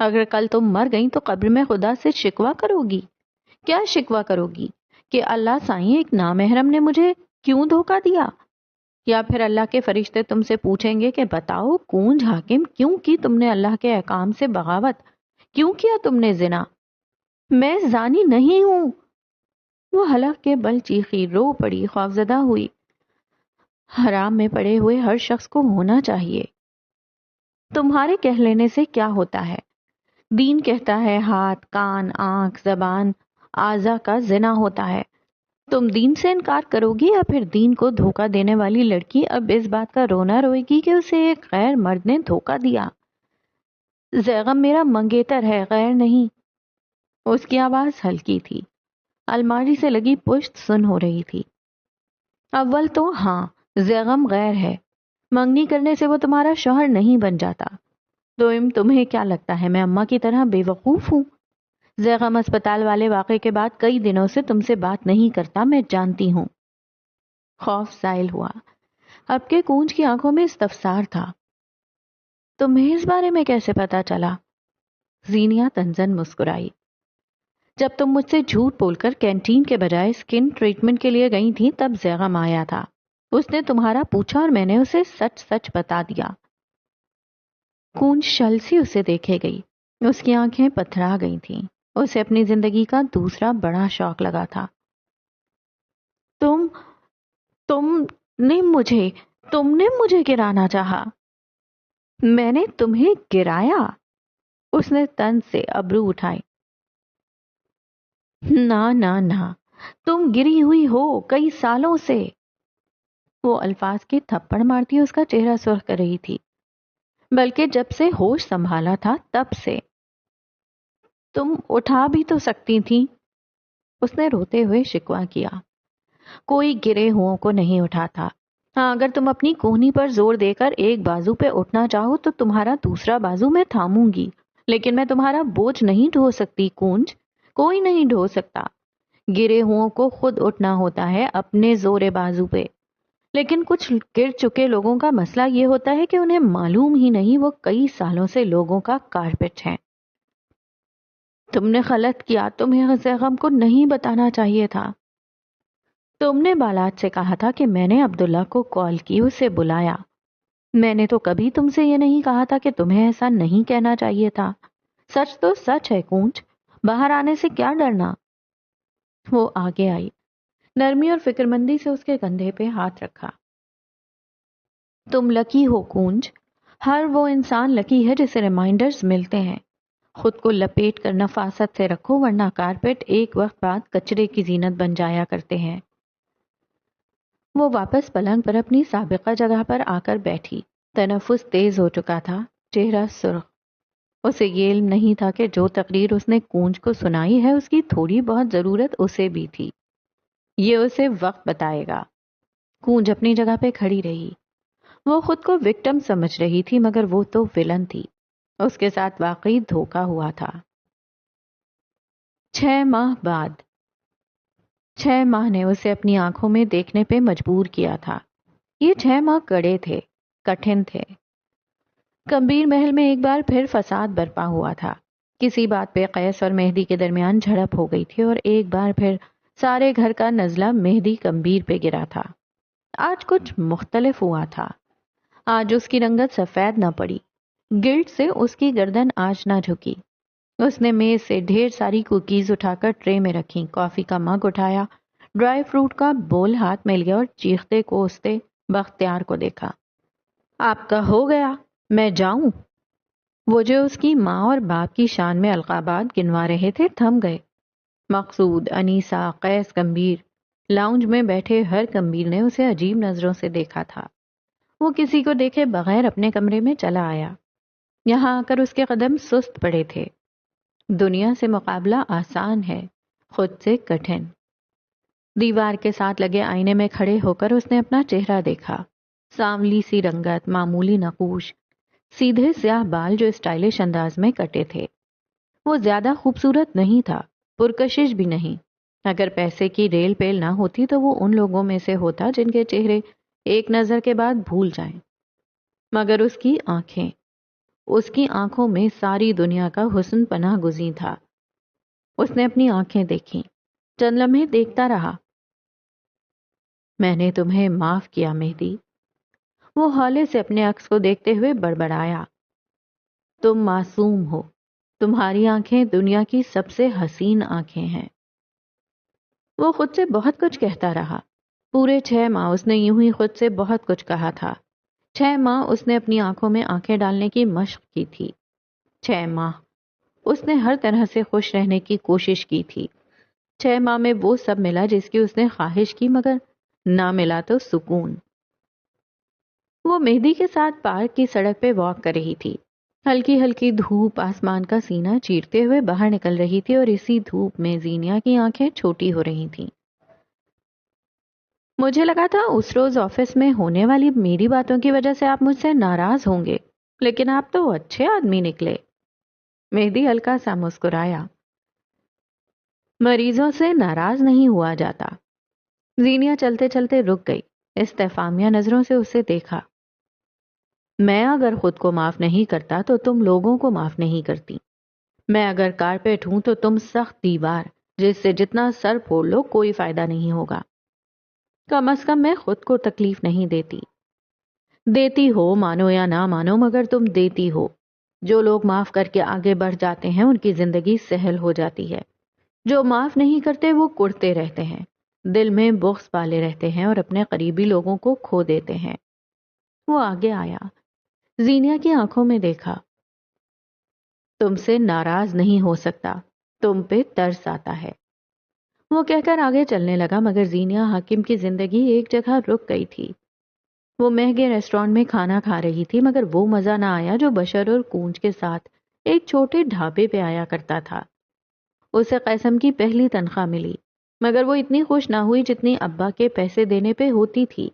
اگر کل تم مر گئی تو قبر میں خدا سے شکوہ کرو گی؟ کیا شکوہ کرو گی کہ اللہ سائیں ایک نامحرم نے مجھے کیوں دھوکہ دیا؟ یا پھر اللہ کے فرشتے تم سے پوچھیں گے کہ بتاؤ کونج حاکم، کیوں کی تم نے اللہ کے احکام سے بغاوت؟ کیوں کیا تم نے زنا؟ میں زانی نہیں ہوں۔ وہ حلق کے بل چیخی، رو پڑی، خوفزدہ ہوئی۔ حرام میں پڑے ہوئے ہر شخص کو ہونا چاہیے۔ تمہارے کہہ لینے سے کیا ہوتا ہے؟ دین کہتا ہے ہاتھ، کان، آنکھ، زبان، اعضا کا زنا ہوتا ہے۔ تم دین سے انکار کرو گی یا پھر دین کو دھوکہ دینے والی لڑکی اب اس بات کا رونا روئے گی کہ اسے ایک غیر مرد نے دھوکہ دیا؟ زیغم میرا منگیتر ہے، غیر نہیں۔ اس کی آواز ہلکی تھی، الماری سے لگی پشت سن ہو رہی تھی۔ اول تو ہاں، زیغم غیر ہے، منگنی کرنے سے وہ تمہارا شوہر نہیں بن جاتا۔ دوئم، تمہیں کیا لگتا ہے میں اماں کی طرح بے وقوف ہوں؟ زیغم اسپتال والے واقعے کے بعد کئی دنوں سے تم سے بات نہیں کرتا، میں جانتی ہوں۔ خوف زائل ہوا، اب کے کونج کی آنکھوں میں استفسار تھا۔ تمہیں اس بارے میں کیسے پتا چلا؟ زینیا تنزن مسکرائی۔ جب تم مجھ سے جھوٹ بول کر کینٹین کے بجائے اسکن ٹریٹمنٹ کے لیے گئی تھی تب زیغم آیا تھا۔ اس نے تمہارا پوچھا اور میں نے اسے سچ سچ بتا دیا۔ کونج شل سی اسے دیکھے گئی، اس کی آنکھیں پتھرا گئی تھیں۔ اسے اپنی زندگی کا دوسرا بڑا شوق لگا تھا۔ تم تم تم نے مجھے گرانا چاہا؟ میں نے تمہیں گرایا؟ اس نے طنز سے ابرو اٹھائے۔ نہ، تم گری ہوئی ہو کئی سالوں سے۔ وہ الفاظ کی تھپڑ مارتی اس کا چہرہ سرخ کر رہی تھی، بلکہ جب سے ہوش سنبھالا تھا تب سے۔ تم اٹھا بھی تو سکتی تھی، اس نے روتے ہوئے شکوہ کیا۔ کوئی گرے ہوں کو نہیں اٹھاتا۔ ہاں، اگر تم اپنی کوہنی پر زور دے کر ایک بازو پہ اٹھنا چاہو تو تمہارا دوسرا بازو میں تھاموں گی، لیکن میں تمہارا بوجھ نہیں ڈھو سکتی کونج، کوئی نہیں ڈھو سکتا۔ گرے ہوں کو خود اٹھنا ہوتا ہے اپنے زور بازو پہ، لیکن کچھ گر چکے لوگوں کا مسئلہ یہ ہوتا ہے کہ انہیں معلوم ہی نہیں وہ کئی سالوں سے لوگوں کا کارپیٹ ہیں۔ تم نے غلط کیا، تمہیں زیغم کو نہیں بتانا چاہیے تھا۔ تم نے بالات سے کہا تھا کہ میں نے عبداللہ کو کال کی، اسے بلایا۔ میں نے تو کبھی تم سے یہ نہیں کہا تھا کہ تمہیں ایسا نہیں کہنا چاہیے تھا۔ سچ تو سچ ہے کونج، باہر آنے سے کیا ڈرنا؟ وہ آگے آئی، نرمی اور فکرمندی سے اس کے کندھے پہ ہاتھ رکھا۔ تم لکی ہو کونج، ہر وہ انسان لکی ہے جسے ریمائنڈرز ملتے ہیں۔ خود کو لپیٹ کر نفاست سے رکھو، ورنہ کارپیٹ ایک وقت بعد کچرے کی زینت بن جایا کرتے ہیں۔ وہ واپس پلنگ پر اپنی سابقہ جگہ پر آ کر بیٹھی، تنفس تیز ہو چکا تھا، چہرہ سرخ۔ اسے یہ علم نہیں تھا کہ جو تقریر اس نے کونج کو سنائی ہے اس کی تھوڑی بہت ضرورت اسے بھی تھی۔ یہ اسے وقت بتائے گا۔ کونج اپنی جگہ پہ کھڑی رہی۔ وہ خود کو وکٹم سمجھ رہی تھی مگر وہ تو ولن تھی، اس کے ساتھ واقعی دھوکا ہوا تھا۔ 6 ماہ بعد 6 ماہ نے اسے اپنی آنکھوں میں دیکھنے پہ مجبور کیا تھا۔ یہ 6 ماہ کڑے تھے، کٹھن تھے۔ کمبیر محل میں ایک بار پھر فساد برپا ہوا تھا۔ کسی بات پہ قیس اور مہدی کے درمیان جھڑپ ہو گئی تھی اور ایک بار پھر سارے گھر کا نزلہ مہدی کمبیر پہ گرا تھا۔ آج کچھ مختلف ہوا تھا۔ آج اس کی رنگت سفید نہ پڑی، گلٹ سے اس کی گردن آج نہ جھکی۔ اس نے میز سے ڈھیر ساری کوکیز اٹھا کر ٹرے میں رکھی، کافی کا مگ اٹھایا، ڈرائی فروٹ کا بول ہاتھ میں لیا اور چیختے کوستے بختیار کو دیکھا۔ آپ کا ہو گیا، میں جاؤں؟ وہ جو اس کی ماں اور باپ کی شان میں القابات گنوا رہے تھے تھم گئے۔ مقصود، انیسہ، قیس کمبیر، لاؤنج میں بیٹھے ہر کمبیر نے اسے عجیب نظروں سے دیکھا تھا۔ وہ کسی کو دیکھے بغیر اپنے کمرے میں چلا آیا۔ یہاں آ کر اس کے قدم سست پڑے تھے۔ دنیا سے مقابلہ آسان ہے، خود سے کٹھن۔ دیوار کے ساتھ لگے آئینے میں کھڑے ہو کر اس نے اپنا چہرہ دیکھا۔ سانولی سی رنگت، معمولی نقوش، سیدھے سیاہ بال جو اسٹائلش انداز میں کٹے تھے۔ وہ زیادہ خوبصورت نہیں تھا، پرکشش بھی نہیں۔ اگر پیسے کی ریل پیل نہ ہوتی تو وہ ان لوگوں میں سے ہوتا جن کے چہرے ایک نظر کے بعد بھول جائیں۔ مگر اس کی آنکھیں، اس کی آنکھوں میں ساری دنیا کا حسن پناہ گزین تھا۔ اس نے اپنی آنکھیں دیکھیں، چند لمحے دیکھتا رہا۔ میں نے تمہیں معاف کیا مہدی، وہ ہولے سے اپنے عکس کو دیکھتے ہوئے بڑبڑایا۔ تم معصوم ہو، تمہاری آنکھیں دنیا کی سب سے حسین آنکھیں ہیں۔ وہ خود سے بہت کچھ کہتا رہا۔ پورے 6 ماہ اس نے یوں ہی خود سے بہت کچھ کہا تھا۔ 6 ماہ اس نے اپنی آنکھوں میں آنکھیں ڈالنے کی مشق کی تھی۔ 6 ماہ اس نے ہر طرح سے خوش رہنے کی کوشش کی تھی۔ 6 ماہ میں وہ سب ملا جس کی اس نے خواہش کی، مگر نہ ملا تو سکون۔ وہ مہدی کے ساتھ پارک کی سڑک پہ واک کر رہی تھی۔ ہلکی ہلکی دھوپ آسمان کا سینہ چیرتے ہوئے باہر نکل رہی تھی اور اسی دھوپ میں زینیا کی آنکھیں چھوٹی ہو رہی تھیں۔ مجھے لگا تھا اس روز آفس میں ہونے والی میری باتوں کی وجہ سے آپ مجھ سے ناراض ہوں گے، لیکن آپ تو اچھے آدمی نکلے۔ مہدی ہلکا سا مسکرایا۔ مریضوں سے ناراض نہیں ہوا جاتا۔ زینیا چلتے چلتے رک گئی، استفہامیہ نظروں سے اسے دیکھا۔ میں اگر خود کو معاف نہیں کرتا تو تم لوگوں کو معاف نہیں کرتی۔ میں اگر کارپیٹ ہوں تو تم سخت دیوار جس سے جتنا سر پھوڑ لو کوئی فائدہ نہیں ہوگا۔ کم از کم میں خود کو تکلیف نہیں دیتی۔ دیتی ہو، مانو یا نہ مانو، مگر تم دیتی ہو۔ جو لوگ معاف کر کے آگے بڑھ جاتے ہیں ان کی زندگی سہل ہو جاتی ہے۔ جو معاف نہیں کرتے وہ کڑتے رہتے ہیں، دل میں بغض پالے رہتے ہیں اور اپنے قریبی لوگوں کو کھو دیتے ہیں۔ وہ آگے آیا، زینیا کی آنکھوں میں دیکھا۔ تم سے ناراض نہیں ہو سکتا، تم پہ ترس آتا ہے۔ وہ کہہ کر آگے چلنے لگا، مگر زینیا حاکم کی زندگی ایک جگہ رک گئی تھی۔ وہ مہنگے ریسٹورانٹ میں کھانا کھا رہی تھی، مگر وہ مزہ نہ آیا جو بشر اور کونج کے ساتھ ایک چھوٹے ڈھابے پہ آیا کرتا تھا۔ اسے قیسم کی پہلی تنخواہ ملی، مگر وہ اتنی خوش نہ ہوئی جتنی ابا کے پیسے دینے پہ ہوتی تھی۔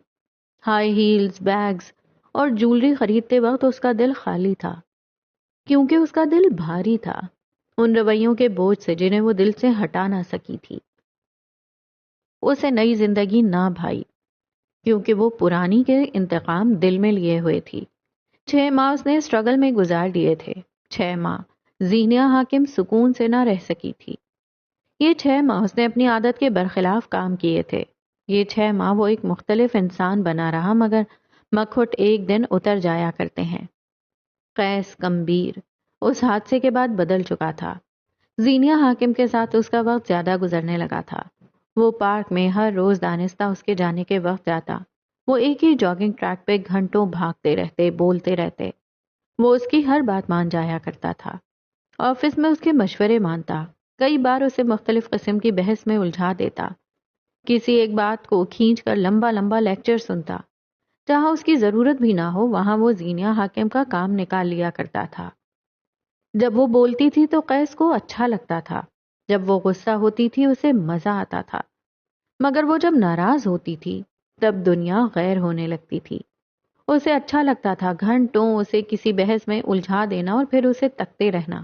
ہائی ہیلز، بیگز اور جولری خریدتے وقت اس کا دل خالی تھا، کیونکہ اس کا دل بھاری تھا ان رویوں کے بوجھ سے جنہیں وہ دل سے ہٹا نہ سکی تھی۔ اسے نئی زندگی نہ بھائی، کیونکہ وہ پرانی کے انتقام دل میں لیے ہوئے تھی۔ 6 ماہ اس نے اسٹرگل میں گزار دیے تھے۔ 6 ماہ زینیا حاکم سکون سے نہ رہ سکی تھی۔ یہ 6 ماہ اس نے اپنی عادت کے برخلاف کام کیے تھے۔ یہ 6 ماہ وہ ایک مختلف انسان بنا رہا، مگر مکھٹ ایک دن اتر جایا کرتے ہیں۔ قیس کمبیر اس حادثے کے بعد بدل چکا تھا۔ زینیا حاکم کے ساتھ اس کا وقت زیادہ گزرنے لگا تھا۔ وہ پارک میں ہر روز دانستہ اس کے جانے کے وقت جاتا۔ وہ ایک ہی جاگنگ ٹریک پہ گھنٹوں بھاگتے رہتے، بولتے رہتے۔ وہ اس کی ہر بات مان جایا کرتا تھا۔ آفس میں اس کے مشورے مانتا، کئی بار اسے مختلف قسم کی بحث میں الجھا دیتا، کسی ایک بات کو کھینچ کر لمبا لمبا لیکچر سنتا۔ جہاں اس کی ضرورت بھی نہ ہو وہاں وہ زینیا حاکم کا کام نکال لیا کرتا تھا۔ جب وہ بولتی تھی تو قیس کو اچھا لگتا تھا، جب وہ غصہ ہوتی تھی اسے مزہ آتا تھا، مگر وہ جب ناراض ہوتی تھی تب دنیا غیر ہونے لگتی تھی۔ اسے اچھا لگتا تھا گھنٹوں اسے کسی بحث میں الجھا دینا اور پھر اسے تکتے رہنا،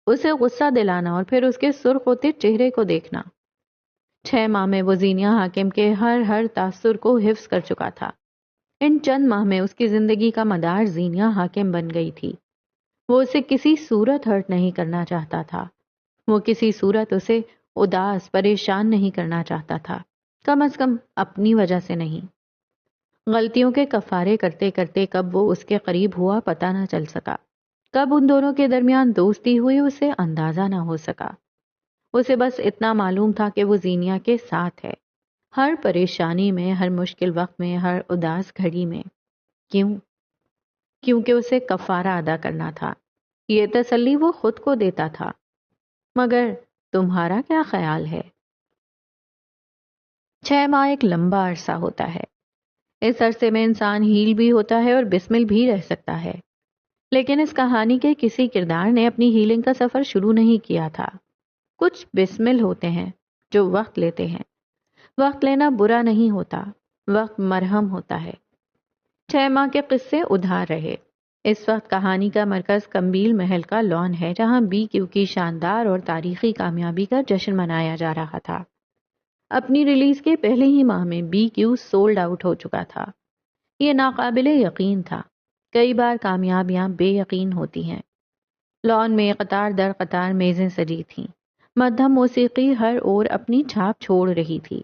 اسے غصہ دلانا اور پھر اس کے سرخ ہوتے چہرے کو دیکھنا۔ 6 ماہ میں وہ زینیا حاکم کے ہر تاثر کو حفظ کر چکا تھا۔ ان چند ماہ میں اس کی زندگی کا مدار زینیا حاکم بن گئی تھی۔ وہ اسے کسی صورت ہرٹ نہیں کرنا چاہتا تھا، وہ کسی صورت اسے اداس پریشان نہیں کرنا چاہتا تھا، کم از کم اپنی وجہ سے نہیں۔ غلطیوں کے کفارے کرتے کرتے کب وہ اس کے قریب ہوا پتہ نہ چل سکا، کب ان دونوں کے درمیان دوستی ہوئی اسے اندازہ نہ ہو سکا۔ اسے بس اتنا معلوم تھا کہ وہ زینیا کے ساتھ ہے، ہر پریشانی میں، ہر مشکل وقت میں، ہر اداس گھڑی میں۔ کیوں؟ کیونکہ اسے کفارہ ادا کرنا تھا۔ یہ تسلی وہ خود کو دیتا تھا۔ مگر تمہارا کیا خیال ہے؟ 6 ماہ ایک لمبا عرصہ ہوتا ہے۔ اس عرصے میں انسان ہیل بھی ہوتا ہے اور بسمل بھی رہ سکتا ہے، لیکن اس کہانی کے کسی کردار نے اپنی ہیلنگ کا سفر شروع نہیں کیا تھا۔ کچھ بسمل ہوتے ہیں جو وقت لیتے ہیں۔ وقت لینا برا نہیں ہوتا، وقت مرہم ہوتا ہے۔ 6 ماہ کے قصے ادھار رہے۔ اس وقت کہانی کا مرکز کمبیل محل کا لان ہے، جہاں بی کیو کی شاندار اور تاریخی کامیابی کا جشن منایا جا رہا تھا۔ اپنی ریلیز کے پہلے ہی ماہ میں بی کیو سولڈ آؤٹ ہو چکا تھا۔ یہ ناقابل یقین تھا۔ کئی بار کامیابیاں بے یقین ہوتی ہیں۔ لان میں قطار در قطار میزیں سجی تھیں، مدھم موسیقی ہر اور اپنی چھاپ چھوڑ رہی تھی۔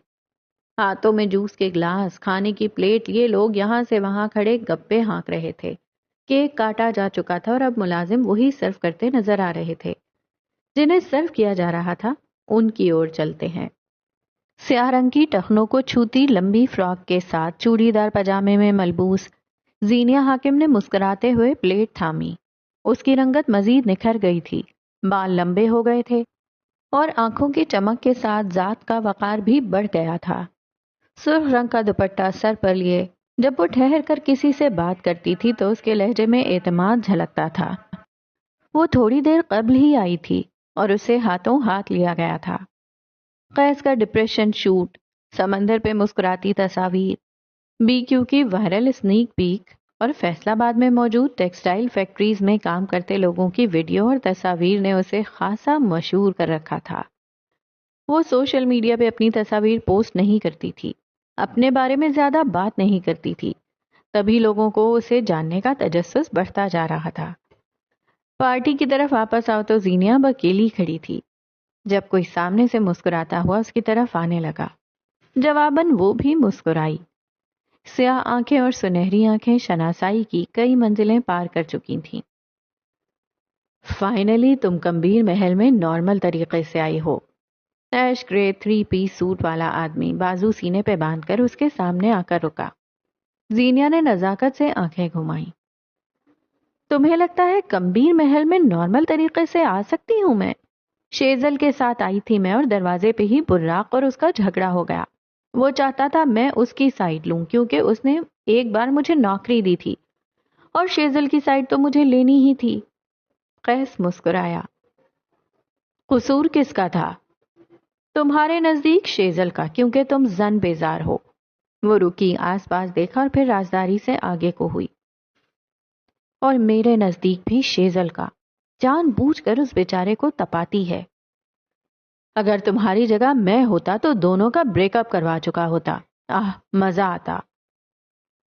ہاتھوں میں جوس کے گلاس، کھانے کی پلیٹ، یہ لوگ یہاں سے وہاں کھڑے گپے ہانک رہے تھے۔ کیک کاٹا جا چکا تھا اور اب ملازم وہی سرو کرتے نظر آ رہے تھے۔ جنہیں سرو کیا جا رہا تھا ان کی اور چلتے ہیں۔ سیاہ رنگ کی ٹخنوں کو چھوتی لمبی فراک کے ساتھ چوڑی دار پاجامے میں ملبوس زینیہ حاکم نے مسکراتے ہوئے پلیٹ تھامی۔ اس کی رنگت مزید نکھر گئی تھی، بال لمبے ہو گئے تھے اور آنکھوں کی چمک کے ساتھ ذات کا وقار بھی بڑھ گیا تھا۔ سرخ رنگ کا دوپٹہ سر پر لیے جب وہ ٹھہر کر کسی سے بات کرتی تھی تو اس کے لہجے میں اعتماد جھلکتا تھا۔ وہ تھوڑی دیر قبل ہی آئی تھی اور اسے ہاتھوں ہاتھ لیا گیا تھا۔ قیس کا ڈپریشن شوٹ، سمندر پہ مسکراتی تصاویر، بی کیو کی وائرل اسنیک پیک اور فیصلہ آباد میں موجود ٹیکسٹائل فیکٹریز میں کام کرتے لوگوں کی ویڈیو اور تصاویر نے اسے خاصا مشہور کر رکھا تھا۔ وہ سوشل میڈیا پہ اپنی تصاویر پوسٹ نہیں کرتی تھی، اپنے بارے میں زیادہ بات نہیں کرتی تھی، تبھی لوگوں کو اسے جاننے کا تجسس بڑھتا جا رہا تھا۔ پارٹی کی طرف واپس آؤ تو زینیہ اب اکیلی کھڑی تھی۔ جب کوئی سامنے سے مسکراتا ہوا اس کی طرف آنے لگا، جواباً وہ بھی مسکرائی۔ سیاہ آنکھیں اور سنہری آنکھیں شناسائی کی کئی منزلیں پار کر چکی تھیں۔ فائنلی تم کمبیر محل میں نارمل طریقے سے آئی ہو۔ ایش گرے 3 پیس سوٹ والا آدمی بازو سینے پہ باندھ کر اس کے سامنے آ کر رکا۔ زینیہ نے نزاکت سے آنکھیں گھمائیں۔ تمہیں لگتا ہے کمبیر محل میں نارمل طریقے سے آ سکتی ہوں میں؟ شیزل کے ساتھ آئی تھی میں اور دروازے پہ ہی براق اور اس کا جھگڑا ہو گیا۔ وہ چاہتا تھا میں اس کی سائڈ لوں کیونکہ اس نے ایک بار مجھے نوکری دی تھی اور شیزل کی سائڈ تو مجھے لینی ہی تھی۔ قیس مسکرایا۔ قصور کس کا تھا؟ تمہارے نزدیک شیزل کا، کیونکہ تم زن بیزار ہو۔ وہ رکی، آس پاس دیکھا اور پھر رازداری سے آگے کو ہوئی۔ اور میرے نزدیک بھی شیزل کا، جان بوجھ کر اس بیچارے کو تپاتی ہے۔ اگر تمہاری جگہ میں ہوتا تو دونوں کا بریک اپ کروا چکا ہوتا۔ مزہ آتا۔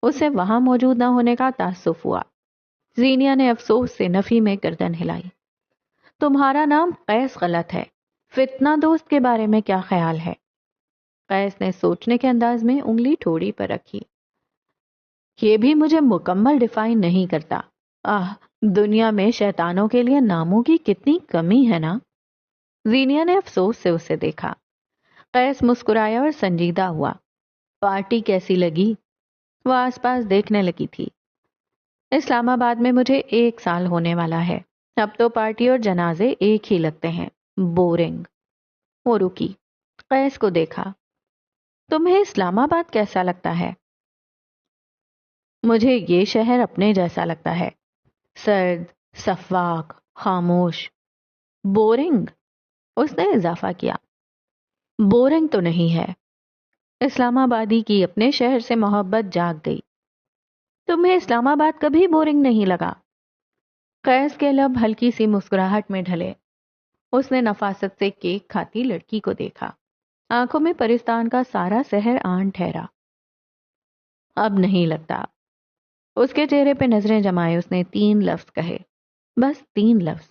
اسے وہاں موجود نہ ہونے کا تاسف ہوا۔ زینیہ نے افسوس سے نفی میں گردن ہلائی۔ تمہارا نام قیس غلط ہے۔ فتنہ دوست کے بارے میں کیا خیال ہے؟ قیس نے سوچنے کے انداز میں انگلی ٹھوڑی پر رکھی۔ یہ بھی مجھے مکمل ڈیفائن نہیں کرتا۔ دنیا میں شیطانوں کے لیے ناموں کی کتنی کمی ہے نا۔ زینیہ نے افسوس سے اسے دیکھا۔ قیس مسکرایا اور سنجیدہ ہوا۔ پارٹی کیسی لگی؟ وہ آس پاس دیکھنے لگی تھی۔ اسلام آباد میں مجھے 1 سال ہونے والا ہے۔ اب تو پارٹی اور جنازے ایک ہی لگتے ہیں، بورنگ۔ وہ رکی، قیس کو دیکھا۔ تمہیں اسلام آباد کیسا لگتا ہے؟ مجھے یہ شہر اپنے جیسا لگتا ہے، سرد، سفاق، خاموش۔ بورنگ؟ اس نے اضافہ کیا۔ بورنگ تو نہیں ہے۔ اسلام آبادی کی اپنے شہر سے محبت جاگ گئی۔ تمہیں اسلام آباد کبھی بورنگ نہیں لگا؟ قیس کے لب ہلکی سی مسکراہٹ میں ڈھلے۔ اس نے نفاست سے کیک کھاتی لڑکی کو دیکھا۔ آنکھوں میں پرستان کا سارا سحر آن ٹھہرا۔ اب نہیں لگتا۔ اس کے چہرے پہ نظریں جمائے اس نے 3 لفظ کہے، بس 3 لفظ۔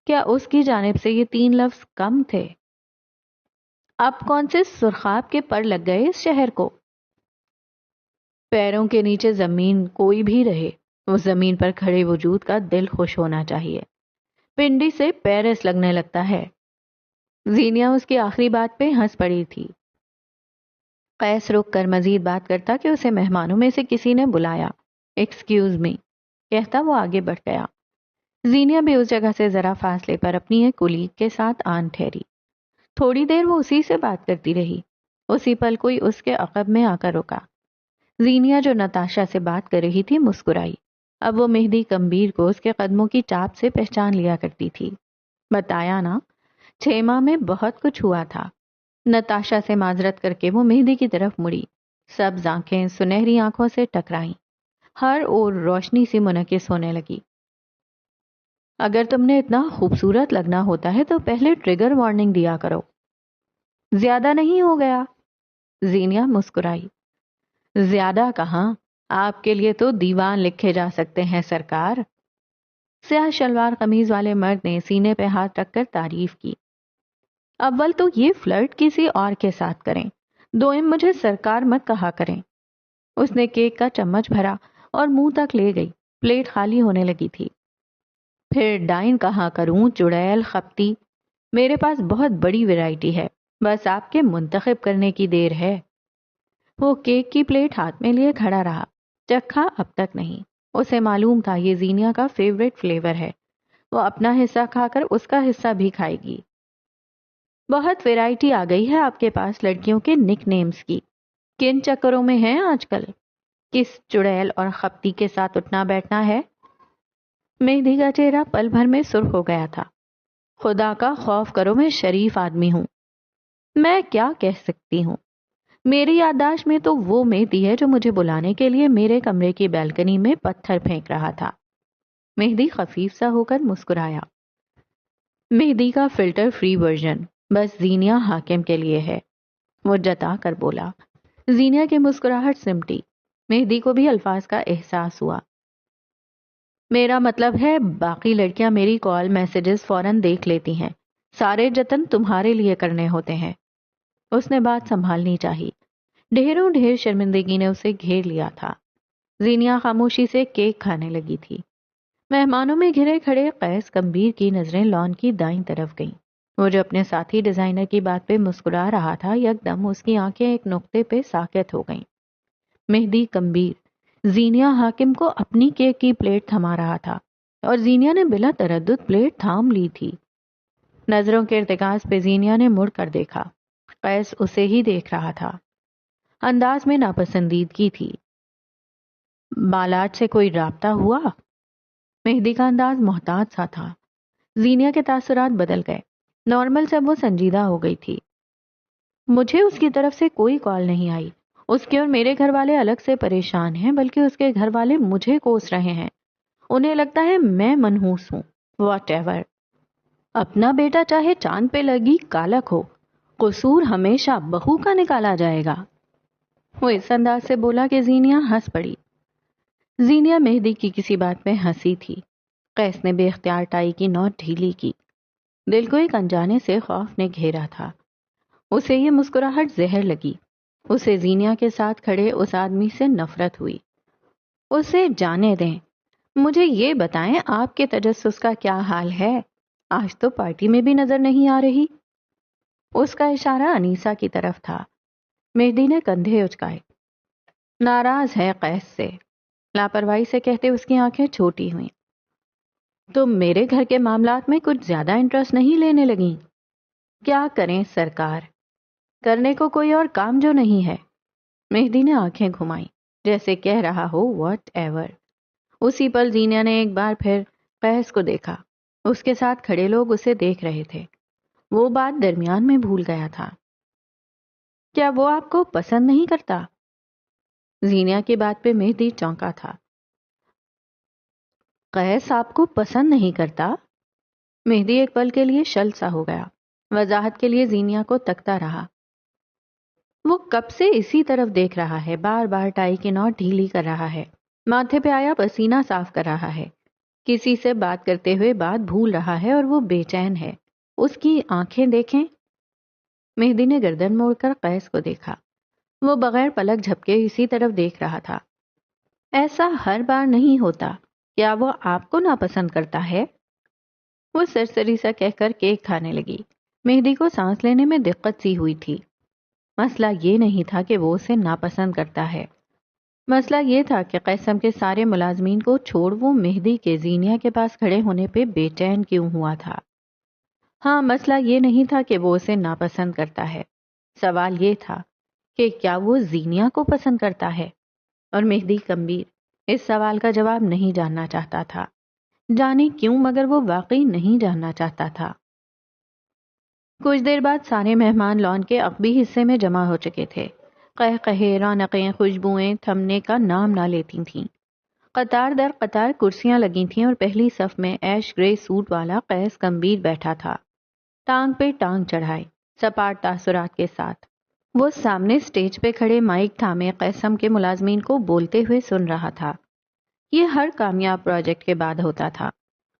کیا اس کی جانب سے یہ 3 لفظ کم تھے؟ اب کون سے سرخاب کے پر لگ گئے اس شہر کو؟ پیروں کے نیچے زمین کوئی بھی رہے، اس زمین پر کھڑے وجود کا دل خوش ہونا چاہیے۔ پنڈی سے پیرس لگنے لگتا ہے۔ زینیہ اس کی آخری بات پہ ہنس پڑی تھی۔ قیس رک کر مزید بات کرتا کہ اسے مہمانوں میں سے کسی نے بلایا۔ ایکسکیوز می کہتا وہ آگے بڑھ گیا۔ زینیہ بھی اس جگہ سے ذرا فاصلے پر اپنی ایک کولیگ کے ساتھ آن ٹھہری۔ تھوڑی دیر وہ اسی سے بات کرتی رہی۔ اسی پل کوئی اس کے عقب میں آ کر رکا۔ زینیہ جو نتاشا سے بات کر رہی تھی مسکرائی۔ اب وہ مہدی کمبیر کو اس کے قدموں کی چاپ سے پہچان لیا کرتی تھی۔ بتایا نا، 6 ماہ میں بہت کچھ ہوا تھا۔ نتاشا سے معذرت کر کے وہ مہدی کی طرف مڑی۔ سبز آنکھیں سنہری آنکھوں سے ٹکرائیں، ہر اور روشنی سی منعکس ہونے لگی۔ اگر تم نے اتنا خوبصورت لگنا ہوتا ہے تو پہلے ٹریگر وارننگ دیا کرو۔ زیادہ نہیں ہو گیا؟ زینیہ مسکرائی۔ زیادہ کہاں، آپ کے لیے تو دیوان لکھے جا سکتے ہیں سرکار۔ سیاہ شلوار قمیض والے مرد نے سینے پہ ہاتھ رکھ کر تعریف کی۔ اول تو یہ فلرٹ کسی اور کے ساتھ کریں، دوئم مجھے سرکار مت کہا کریں۔ اس نے کیک کا چمچ بھرا اور منہ تک لے گئی، پلیٹ خالی ہونے لگی تھی۔ پھر ڈائن کہاں کروں، چڑیل، خپتی، میرے پاس بہت بڑی ویرائٹی ہے، بس آپ کے منتخب کرنے کی دیر ہے۔ وہ کیک کی پلیٹ ہاتھ میں لیے کھڑا رہا، چکھا اب تک نہیں۔ اسے معلوم تھا یہ زینیا کا فیوریٹ فلیور ہے، وہ اپنا حصہ کھا کر اس کا حصہ بھی کھائے گی۔ بہت ویرائٹی آ گئی ہے آپ کے پاس لڑکیوں کے نک نیمز کی، کن چکروں میں ہیں آج کل؟ کس چڑیل اور خپتی کے ساتھ اٹھنا بیٹھنا ہے؟ مہدی کا چہرہ پل بھر میں سرخ ہو گیا تھا۔ خدا کا خوف کرو، میں شریف آدمی ہوں، میں کیا کہہ سکتی ہوں؟ میری یادداشت میں تو وہ مہدی ہے جو مجھے بلانے کے لیے میرے کمرے کی بیلکنی میں پتھر پھینک رہا تھا۔ مہدی خفیف سا ہو کر مسکرایا۔ مہدی کا فلٹر فری ورژن بس زینیا حاکم کے لیے ہے، وہ جتا کر بولا۔ زینیا کی مسکراہٹ سمٹی، مہدی کو بھی الفاظ کا احساس ہوا۔ میرا مطلب ہے باقی لڑکیاں میری کال میسیجز فوراً دیکھ لیتی ہیں، سارے جتن تمہارے لیے کرنے ہوتے ہیں۔ اس نے بات سنبھالنی چاہی، ڈھیروں ڈھیر شرمندگی نے اسے گھیر لیا تھا۔ زینیا خاموشی سے کیک کھانے لگی تھی۔ مہمانوں میں گھرے کھڑے قیس کمبیر کی نظریں لان کی دائیں طرف گئیں۔ وہ جو اپنے ساتھی ڈیزائنر کی بات پہ مسکرا رہا تھا، یکدم اس کی آنکھیں ایک نقطے پہ ساکت ہو گئیں۔ مہدی کمبیر زینیا حاکم کو اپنی کیک کی پلیٹ تھما رہا تھا اور زینیا نے بلا تردد پلیٹ تھام لی تھی۔ نظروں کے ارتکاز پہ زینیا نے مڑ کر دیکھا، قیس اسے ہی دیکھ رہا تھا، انداز میں ناپسندیدگی تھی۔ بالاٹ سے کوئی رابطہ ہوا؟ مہدی کا انداز محتاط سا تھا۔ زینیا کے تاثرات بدل گئے، نارمل سے وہ سنجیدہ ہو گئی تھی۔ مجھے اس کی طرف سے کوئی کال نہیں آئی، اس کے اور میرے گھر والے الگ سے پریشان ہیں، بلکہ اس کے گھر والے مجھے کوس رہے ہیں، انہیں لگتا ہے میں منحوس ہوں۔ واٹ ایور، اپنا بیٹا چاہے چاند پہ لگی کالک ہو، قصور ہمیشہ بہو کا نکالا جائے گا۔ وہ اس انداز سے بولا کہ زینیا ہنس پڑی۔ زینیا مہدی کی کسی بات پہ ہنسی تھی۔ قیس نے بے اختیار ٹائی کی نوٹ ڈھیلی کی، دل کو ایک انجانے سے خوف نے گھیرا تھا۔ اسے یہ مسکراہٹ زہر لگی، اسے زینیا کے ساتھ کھڑے اس آدمی سے نفرت ہوئی۔ اسے جانے دیں، مجھے یہ بتائیں آپ کے تجسس کا کیا حال ہے؟ آج تو پارٹی میں بھی نظر نہیں آ رہی۔ اس کا اشارہ انیسا کی طرف تھا۔ مہدی نے کندھے اچکائے۔ ناراض ہے قیس سے، لاپرواہی سے کہتے اس کی آنکھیں چھوٹی ہوئیں۔ تم میرے گھر کے معاملات میں کچھ زیادہ انٹرسٹ نہیں لینے لگیں؟ کیا کریں سرکار، کرنے کو کوئی اور کام جو نہیں ہے۔ مہدی نے آنکھیں گھمائیں، جیسے کہہ رہا ہو واٹ ایور۔ اسی پل زینیا نے ایک بار پھر قیس کو دیکھا، اس کے ساتھ کھڑے لوگ اسے دیکھ رہے تھے۔ وہ بات درمیان میں بھول گیا تھا۔ کیا وہ آپ کو پسند نہیں کرتا؟ زینیا کی بات پہ مہدی چونکا تھا۔ قیس آپ کو پسند نہیں کرتا؟ مہدی ایک پل کے لیے شل سا ہو گیا، وضاحت کے لیے زینیا کو تکتا رہا۔ وہ کب سے اسی طرف دیکھ رہا ہے، بار بار ٹائی کی نوٹ ڈھیلی کر رہا ہے، ماتھے پہ آیا پسینہ صاف کر رہا ہے، کسی سے بات کرتے ہوئے بات بھول رہا ہے اور وہ بے چین ہے۔ اس کی آنکھیں دیکھیں۔ مہدی نے گردن موڑ کر قیس کو دیکھا، وہ بغیر پلک جھپکے اسی طرف دیکھ رہا تھا۔ ایسا ہر بار نہیں ہوتا، کیا وہ آپ کو ناپسند کرتا ہے؟ وہ سرسری سا کہہ کر کیک کھانے لگی۔ مہدی کو سانس لینے میں دقت سی ہوئی تھی۔ مسئلہ یہ نہیں تھا کہ وہ اسے ناپسند کرتا ہے، مسئلہ یہ تھا کہ قیسم کے سارے ملازمین کو چھوڑ وہ مہدی کے زینیا کے پاس کھڑے ہونے پہ بے چین کیوں ہوا تھا۔ ہاں، مسئلہ یہ نہیں تھا کہ وہ اسے ناپسند کرتا ہے، سوال یہ تھا کہ کیا وہ زینیا کو پسند کرتا ہے؟ اور مہدی کمبیر اس سوال کا جواب نہیں جاننا چاہتا تھا۔ جانے کیوں، مگر وہ واقعی نہیں جاننا چاہتا تھا۔ کچھ دیر بعد سارے مہمان لان کے عقبی حصے میں جمع ہو چکے تھے۔ قہقہے، رونقیں، خوشبوئیں تھمنے کا نام نہ لیتی تھیں۔ قطار در قطار کرسیاں لگی تھیں اور پہلی صف میں ایش گرے سوٹ والا قیس کمبیر بیٹھا تھا، ٹانگ پہ ٹانگ چڑھائے، سپاٹ تاثرات کے ساتھ۔ وہ سامنے اسٹیج پہ کھڑے مائک تھامے قیسم کے ملازمین کو بولتے ہوئے سن رہا تھا۔ یہ ہر کامیاب پروجیکٹ کے بعد ہوتا تھا۔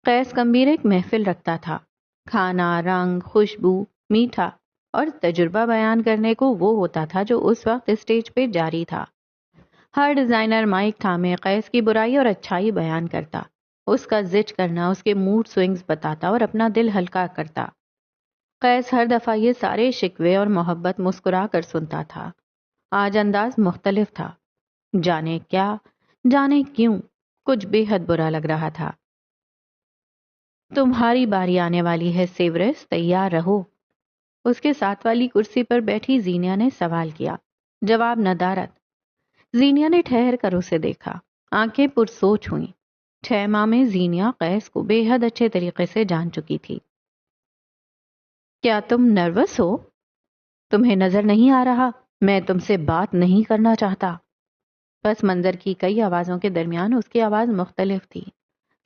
قیس کمبیر ایک محفل رکھتا تھا، کھانا، رنگ، خوشبو، میٹھا اور تجربہ بیان کرنے کو وہ ہوتا تھا جو اس وقت اسٹیج پہ جاری تھا۔ ہر ڈیزائنر مائک تھامے قیس کی برائی اور اچھائی بیان کرتا، اس کا زج کرنا، اس کے موڈ سوئنگز بتاتا اور اپنا دل ہلکا کرتا۔ قیس ہر دفعہ یہ سارے شکوے اور محبت مسکرا کر سنتا تھا۔ آج انداز مختلف تھا، جانے کیا، جانے کیوں، کچھ بے حد برا لگ رہا تھا۔ تمہاری باری آنے والی ہے سیورس، تیار رہو۔ اس کے ساتھ والی کرسی پر بیٹھی زینیا نے سوال کیا، جواب ندارت۔ زینیا نے ٹھہر کر اسے دیکھا، آنکھیں پرسوچ ہوئیں۔ 6 ماہ میں زینیا قیس کو بے حد اچھے طریقے سے جان چکی تھی۔ کیا تم نروس ہو؟ تمہیں نظر نہیں آ رہا میں تم سے بات نہیں کرنا چاہتا؟ پس منظر کی کئی آوازوں کے درمیان اس کی آواز مختلف تھی،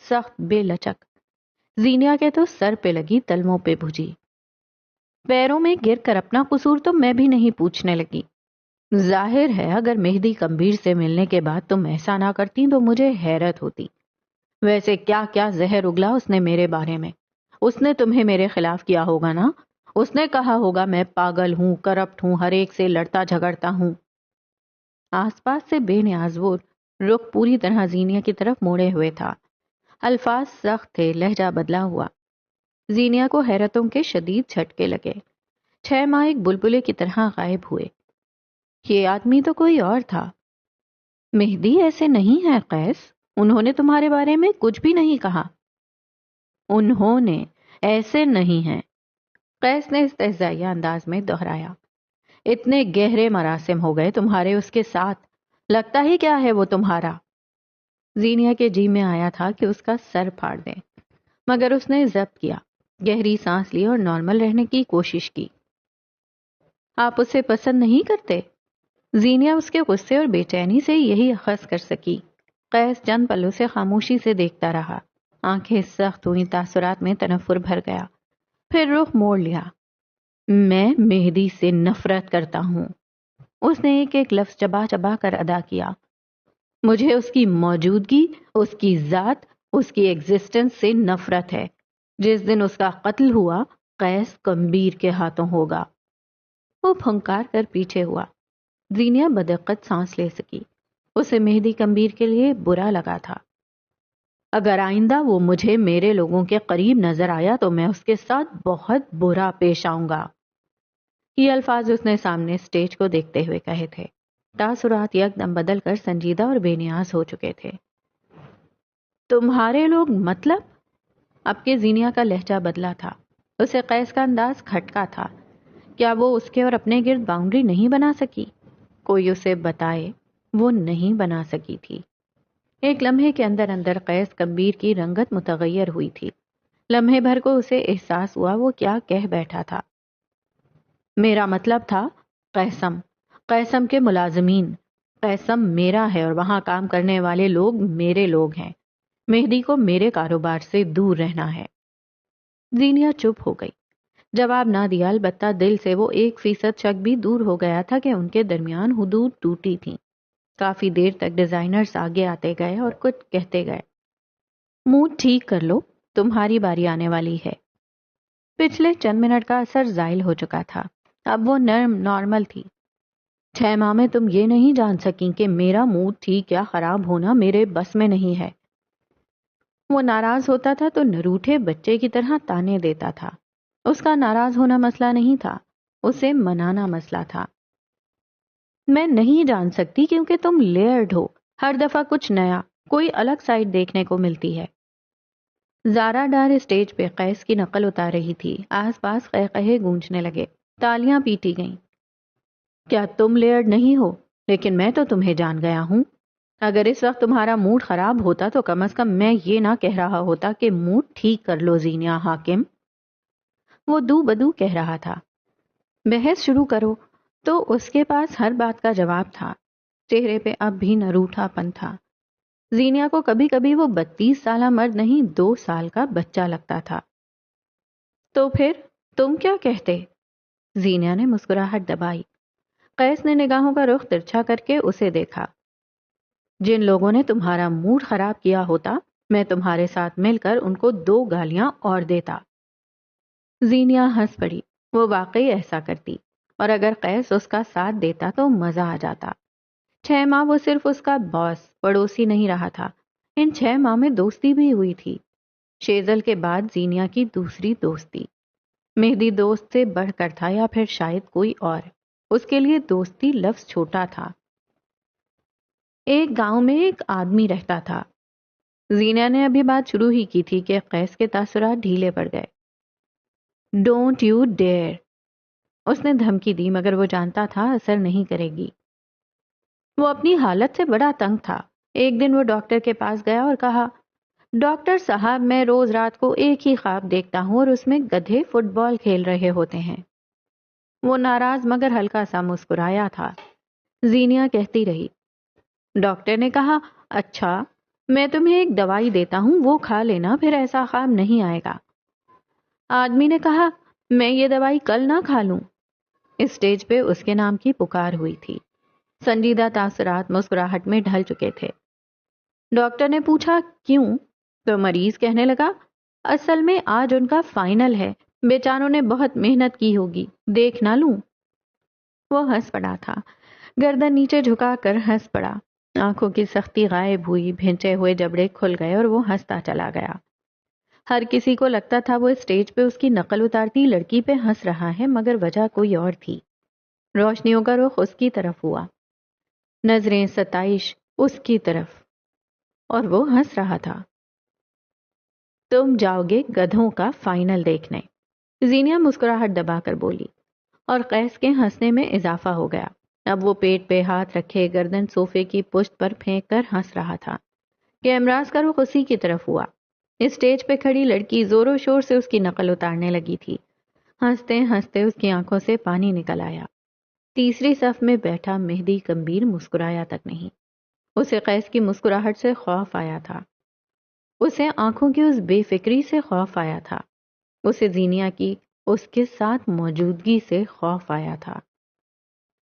سخت، بے لچک۔ زینیا کے تو سر پہ لگی تلموں پہ بھجی۔ پیروں میں گر کر اپنا قصور تو میں بھی نہیں پوچھنے لگی۔ ظاہر ہے اگر مہدی کمبیر سے ملنے کے بعد تم ایسا نہ کرتی تو مجھے حیرت ہوتی۔ ویسے کیا کیا زہر اگلا اس نے میرے بارے میں؟ اس نے تمہیں میرے خلاف کیا ہوگا نا؟ اس نے کہا ہوگا میں پاگل ہوں، کرپٹ ہوں، ہر ایک سے لڑتا جھگڑتا ہوں۔ آس پاس سے بے نیاز وہ رخ پوری طرح زینیا کی طرف موڑے ہوئے تھا۔ الفاظ سخت تھے، لہجہ بدلا ہوا۔ زینیا کو حیرتوں کے شدید جھٹکے لگے۔ 6 ماہ ایک بلبلے کی طرح غائب ہوئے۔ یہ آدمی تو کوئی اور تھا۔ مہدی ایسے نہیں ہے قیس، انہوں نے تمہارے بارے میں کچھ بھی نہیں کہا۔ انہوں نے ایسے نہیں ہیں، قیس نے استہزائیہ انداز میں دہرایا۔ اتنے گہرے مراسم ہو گئے تمہارے اس کے ساتھ، لگتا ہی کیا ہے وہ تمہارا؟ زینیا کے جی میں آیا تھا کہ اس کا سر پھاڑ دے، مگر اس نے ضبط کیا، گہری سانس لی اور نارمل رہنے کی کوشش کی۔ آپ اسے پسند نہیں کرتے؟ زینیا اس کے غصے اور بے چینی سے یہی اخذ کر سکی۔ قیس چند پلوں سے خاموشی سے دیکھتا رہا، آنکھیں سخت ہوئیں، تاثرات میں تنفر بھر گیا، پھر رخ موڑ لیا۔ میں مہدی سے نفرت کرتا ہوں، اس نے ایک ایک لفظ چبا چبا کر ادا کیا۔ مجھے اس کی موجودگی، اس کی ذات، اس کی ایگزسٹنس سے نفرت ہے۔ جس دن اس کا قتل ہوا، قیس کمبیر کے ہاتھوں ہوگا۔ وہ پھنکار کر پیچھے ہوا۔ زینیا بدقت سانس لے سکی، اسے مہدی کمبیر کے لیے برا لگا تھا۔ اگر آئندہ وہ مجھے میرے لوگوں کے قریب نظر آیا تو میں اس کے ساتھ بہت برا پیش آؤں گا۔ یہ الفاظ اس نے سامنے اسٹیج کو دیکھتے ہوئے کہے تھے۔ تاثرات یکدم بدل کر سنجیدہ اور بے نیاز ہو چکے تھے۔ تمہارے لوگ مطلب؟ اب کے زینیا کا لہجہ بدلا تھا، اسے قیس کا انداز کھٹکا تھا۔ کیا وہ اس کے اور اپنے گرد باؤنڈری نہیں بنا سکی؟ کوئی اسے بتائے، وہ نہیں بنا سکی تھی۔ ایک لمحے کے اندر اندر قیس کمبیر کی رنگت متغیر ہوئی تھی۔ لمحے بھر کو اسے احساس ہوا وہ کیا کہہ بیٹھا تھا۔ میرا مطلب تھا قیسم، قیسم کے ملازمین۔ قیسم میرا ہے اور وہاں کام کرنے والے لوگ میرے لوگ ہیں۔ مہدی کو میرے کاروبار سے دور رہنا ہے۔ زینیا چپ ہو گئی، جواب نہ دیا، البتہ دل سے وہ 1% شک بھی دور ہو گیا تھا کہ ان کے درمیان حدود ٹوٹی تھیں۔ کافی دیر تک ڈیزائنرز آگے آتے گئے اور کچھ کہتے گئے۔ موڈ ٹھیک کر لو، تمہاری باری آنے والی ہے۔ پچھلے چند منٹ کا اثر زائل ہو چکا تھا، اب وہ نارمل تھی۔ 6 ماہ میں تم یہ نہیں جان سکیں کہ میرا موڈ ٹھیک یا خراب ہونا میرے بس میں نہیں ہے۔ وہ ناراض ہوتا تھا تو نروٹھے بچے کی طرح تانے دیتا تھا۔ اس کا ناراض ہونا مسئلہ نہیں تھا، اسے منانا مسئلہ تھا۔ میں نہیں جان سکتی کیونکہ تم لیئرڈ ہو، ہر دفعہ کچھ نیا، کوئی الگ سائڈ دیکھنے کو ملتی ہے۔ زارا ڈار اسٹیج پہ قیس کی نقل اتار رہی تھی، آس پاس قہقہے گونجنے لگے، تالیاں پیٹی گئیں۔ کیا تم لیئرڈ نہیں ہو؟ لیکن میں تو تمہیں جان گیا ہوں۔ اگر اس وقت تمہارا موڈ خراب ہوتا تو کم از کم میں یہ نہ کہہ رہا ہوتا کہ موڈ ٹھیک کر لو زینیا حاکم۔ وہ دو بدو کہہ رہا تھا۔ بحث شروع کرو، تو اس کے پاس ہر بات کا جواب تھا۔ چہرے پہ اب بھی نروٹھا پن تھا۔ زینیا کو کبھی کبھی وہ 32 سالہ مرد نہیں 2 سال کا بچہ لگتا تھا۔ تو پھر تم کیا کہتے؟ زینیا نے مسکراہٹ دبائی۔ قیس نے نگاہوں کا رخ ترچھا کر کے اسے دیکھا. جن لوگوں نے تمہارا موڈ خراب کیا ہوتا میں تمہارے ساتھ مل کر ان کو 2 گالیاں اور دیتا. زینیا ہنس پڑی. وہ واقعی ایسا کرتی، اور اگر قیس اس کا ساتھ دیتا تو مزہ آ جاتا. 6 ماہ وہ صرف اس کا باس پڑوسی نہیں رہا تھا، ان 6 ماہ میں دوستی بھی ہوئی تھی. شیزل کے بعد زینیا کی دوسری دوستی. مہدی دوست سے بڑھ کر تھا یا پھر شاید کوئی اور. اس کے لیے دوستی لفظ چھوٹا تھا. ایک گاؤں میں ایک آدمی رہتا تھا. زینیا نے ابھی بات شروع ہی کی تھی کہ قیس کے تاثرات ڈھیلے پڑ گئے. ڈونٹ یو ڈیئر، اس نے دھمکی دی، مگر وہ جانتا تھا اثر نہیں کرے گی. وہ اپنی حالت سے بڑا تنگ تھا. ایک دن وہ ڈاکٹر کے پاس گیا اور کہا، ڈاکٹر صاحب میں روز رات کو ایک ہی خواب دیکھتا ہوں اور اس میں گدھے فٹ بال کھیل رہے ہوتے ہیں. وہ ناراض مگر ہلکا سا مسکرایا تھا. زینیا کہتی رہی. ڈاکٹر نے کہا، اچھا میں تمہیں ایک دوائی دیتا ہوں، وہ کھا لینا، پھر ایسا خواب نہیں آئے گا. آدمی نے کہا، میں یہ دوائی کل نہ کھا لوں. اسٹیج پہ اس کے نام کی پکار ہوئی تھی. سنجیدہ تاثرات مسکراہٹ میں ڈھل چکے تھے. ڈاکٹر نے پوچھا، کیوں؟ تو مریض کہنے لگا، اصل میں آج ان کا فائنل ہے، بیچاروں نے بہت محنت کی ہوگی، دیکھ نہ لوں؟ وہ ہنس پڑا تھا، گردن نیچے جھکا کر ہنس پڑا. آنکھوں کی سختی غائب ہوئی، بھینچے ہوئے جبڑے کھل گئے اور وہ ہنستا چلا گیا. ہر کسی کو لگتا تھا وہ اسٹیج پہ اس کی نقل اتارتی لڑکی پہ ہنس رہا ہے، مگر وجہ کوئی اور تھی. روشنیوں کا رخ اس کی طرف ہوا، نظریں ستائش اس کی طرف، اور وہ ہنس رہا تھا. تم جاؤ گے گدھوں کا فائنل دیکھنے، زینیا مسکراہٹ دبا کر بولی، اور قیس کے ہنسنے میں اضافہ ہو گیا. اب وہ پیٹ پہ ہاتھ رکھے گردن صوفے کی پشت پر پھینک کر ہنس رہا تھا. کیمراز کا رخ اسی کی طرف ہوا. اسٹیج پہ کھڑی لڑکی زور و شور سے اس کی نقل اتارنے لگی تھی. ہنستے ہنستے اس کی آنکھوں سے پانی نکل آیا. تیسری صف میں بیٹھا مہدی کمبیر مسکرایا تک نہیں. اسے قیس کی مسکراہٹ سے خوف آیا تھا. اسے آنکھوں کی اس بے فکری سے خوف آیا تھا. اسے زینیا کی اس کے ساتھ موجودگی سے خوف آیا تھا.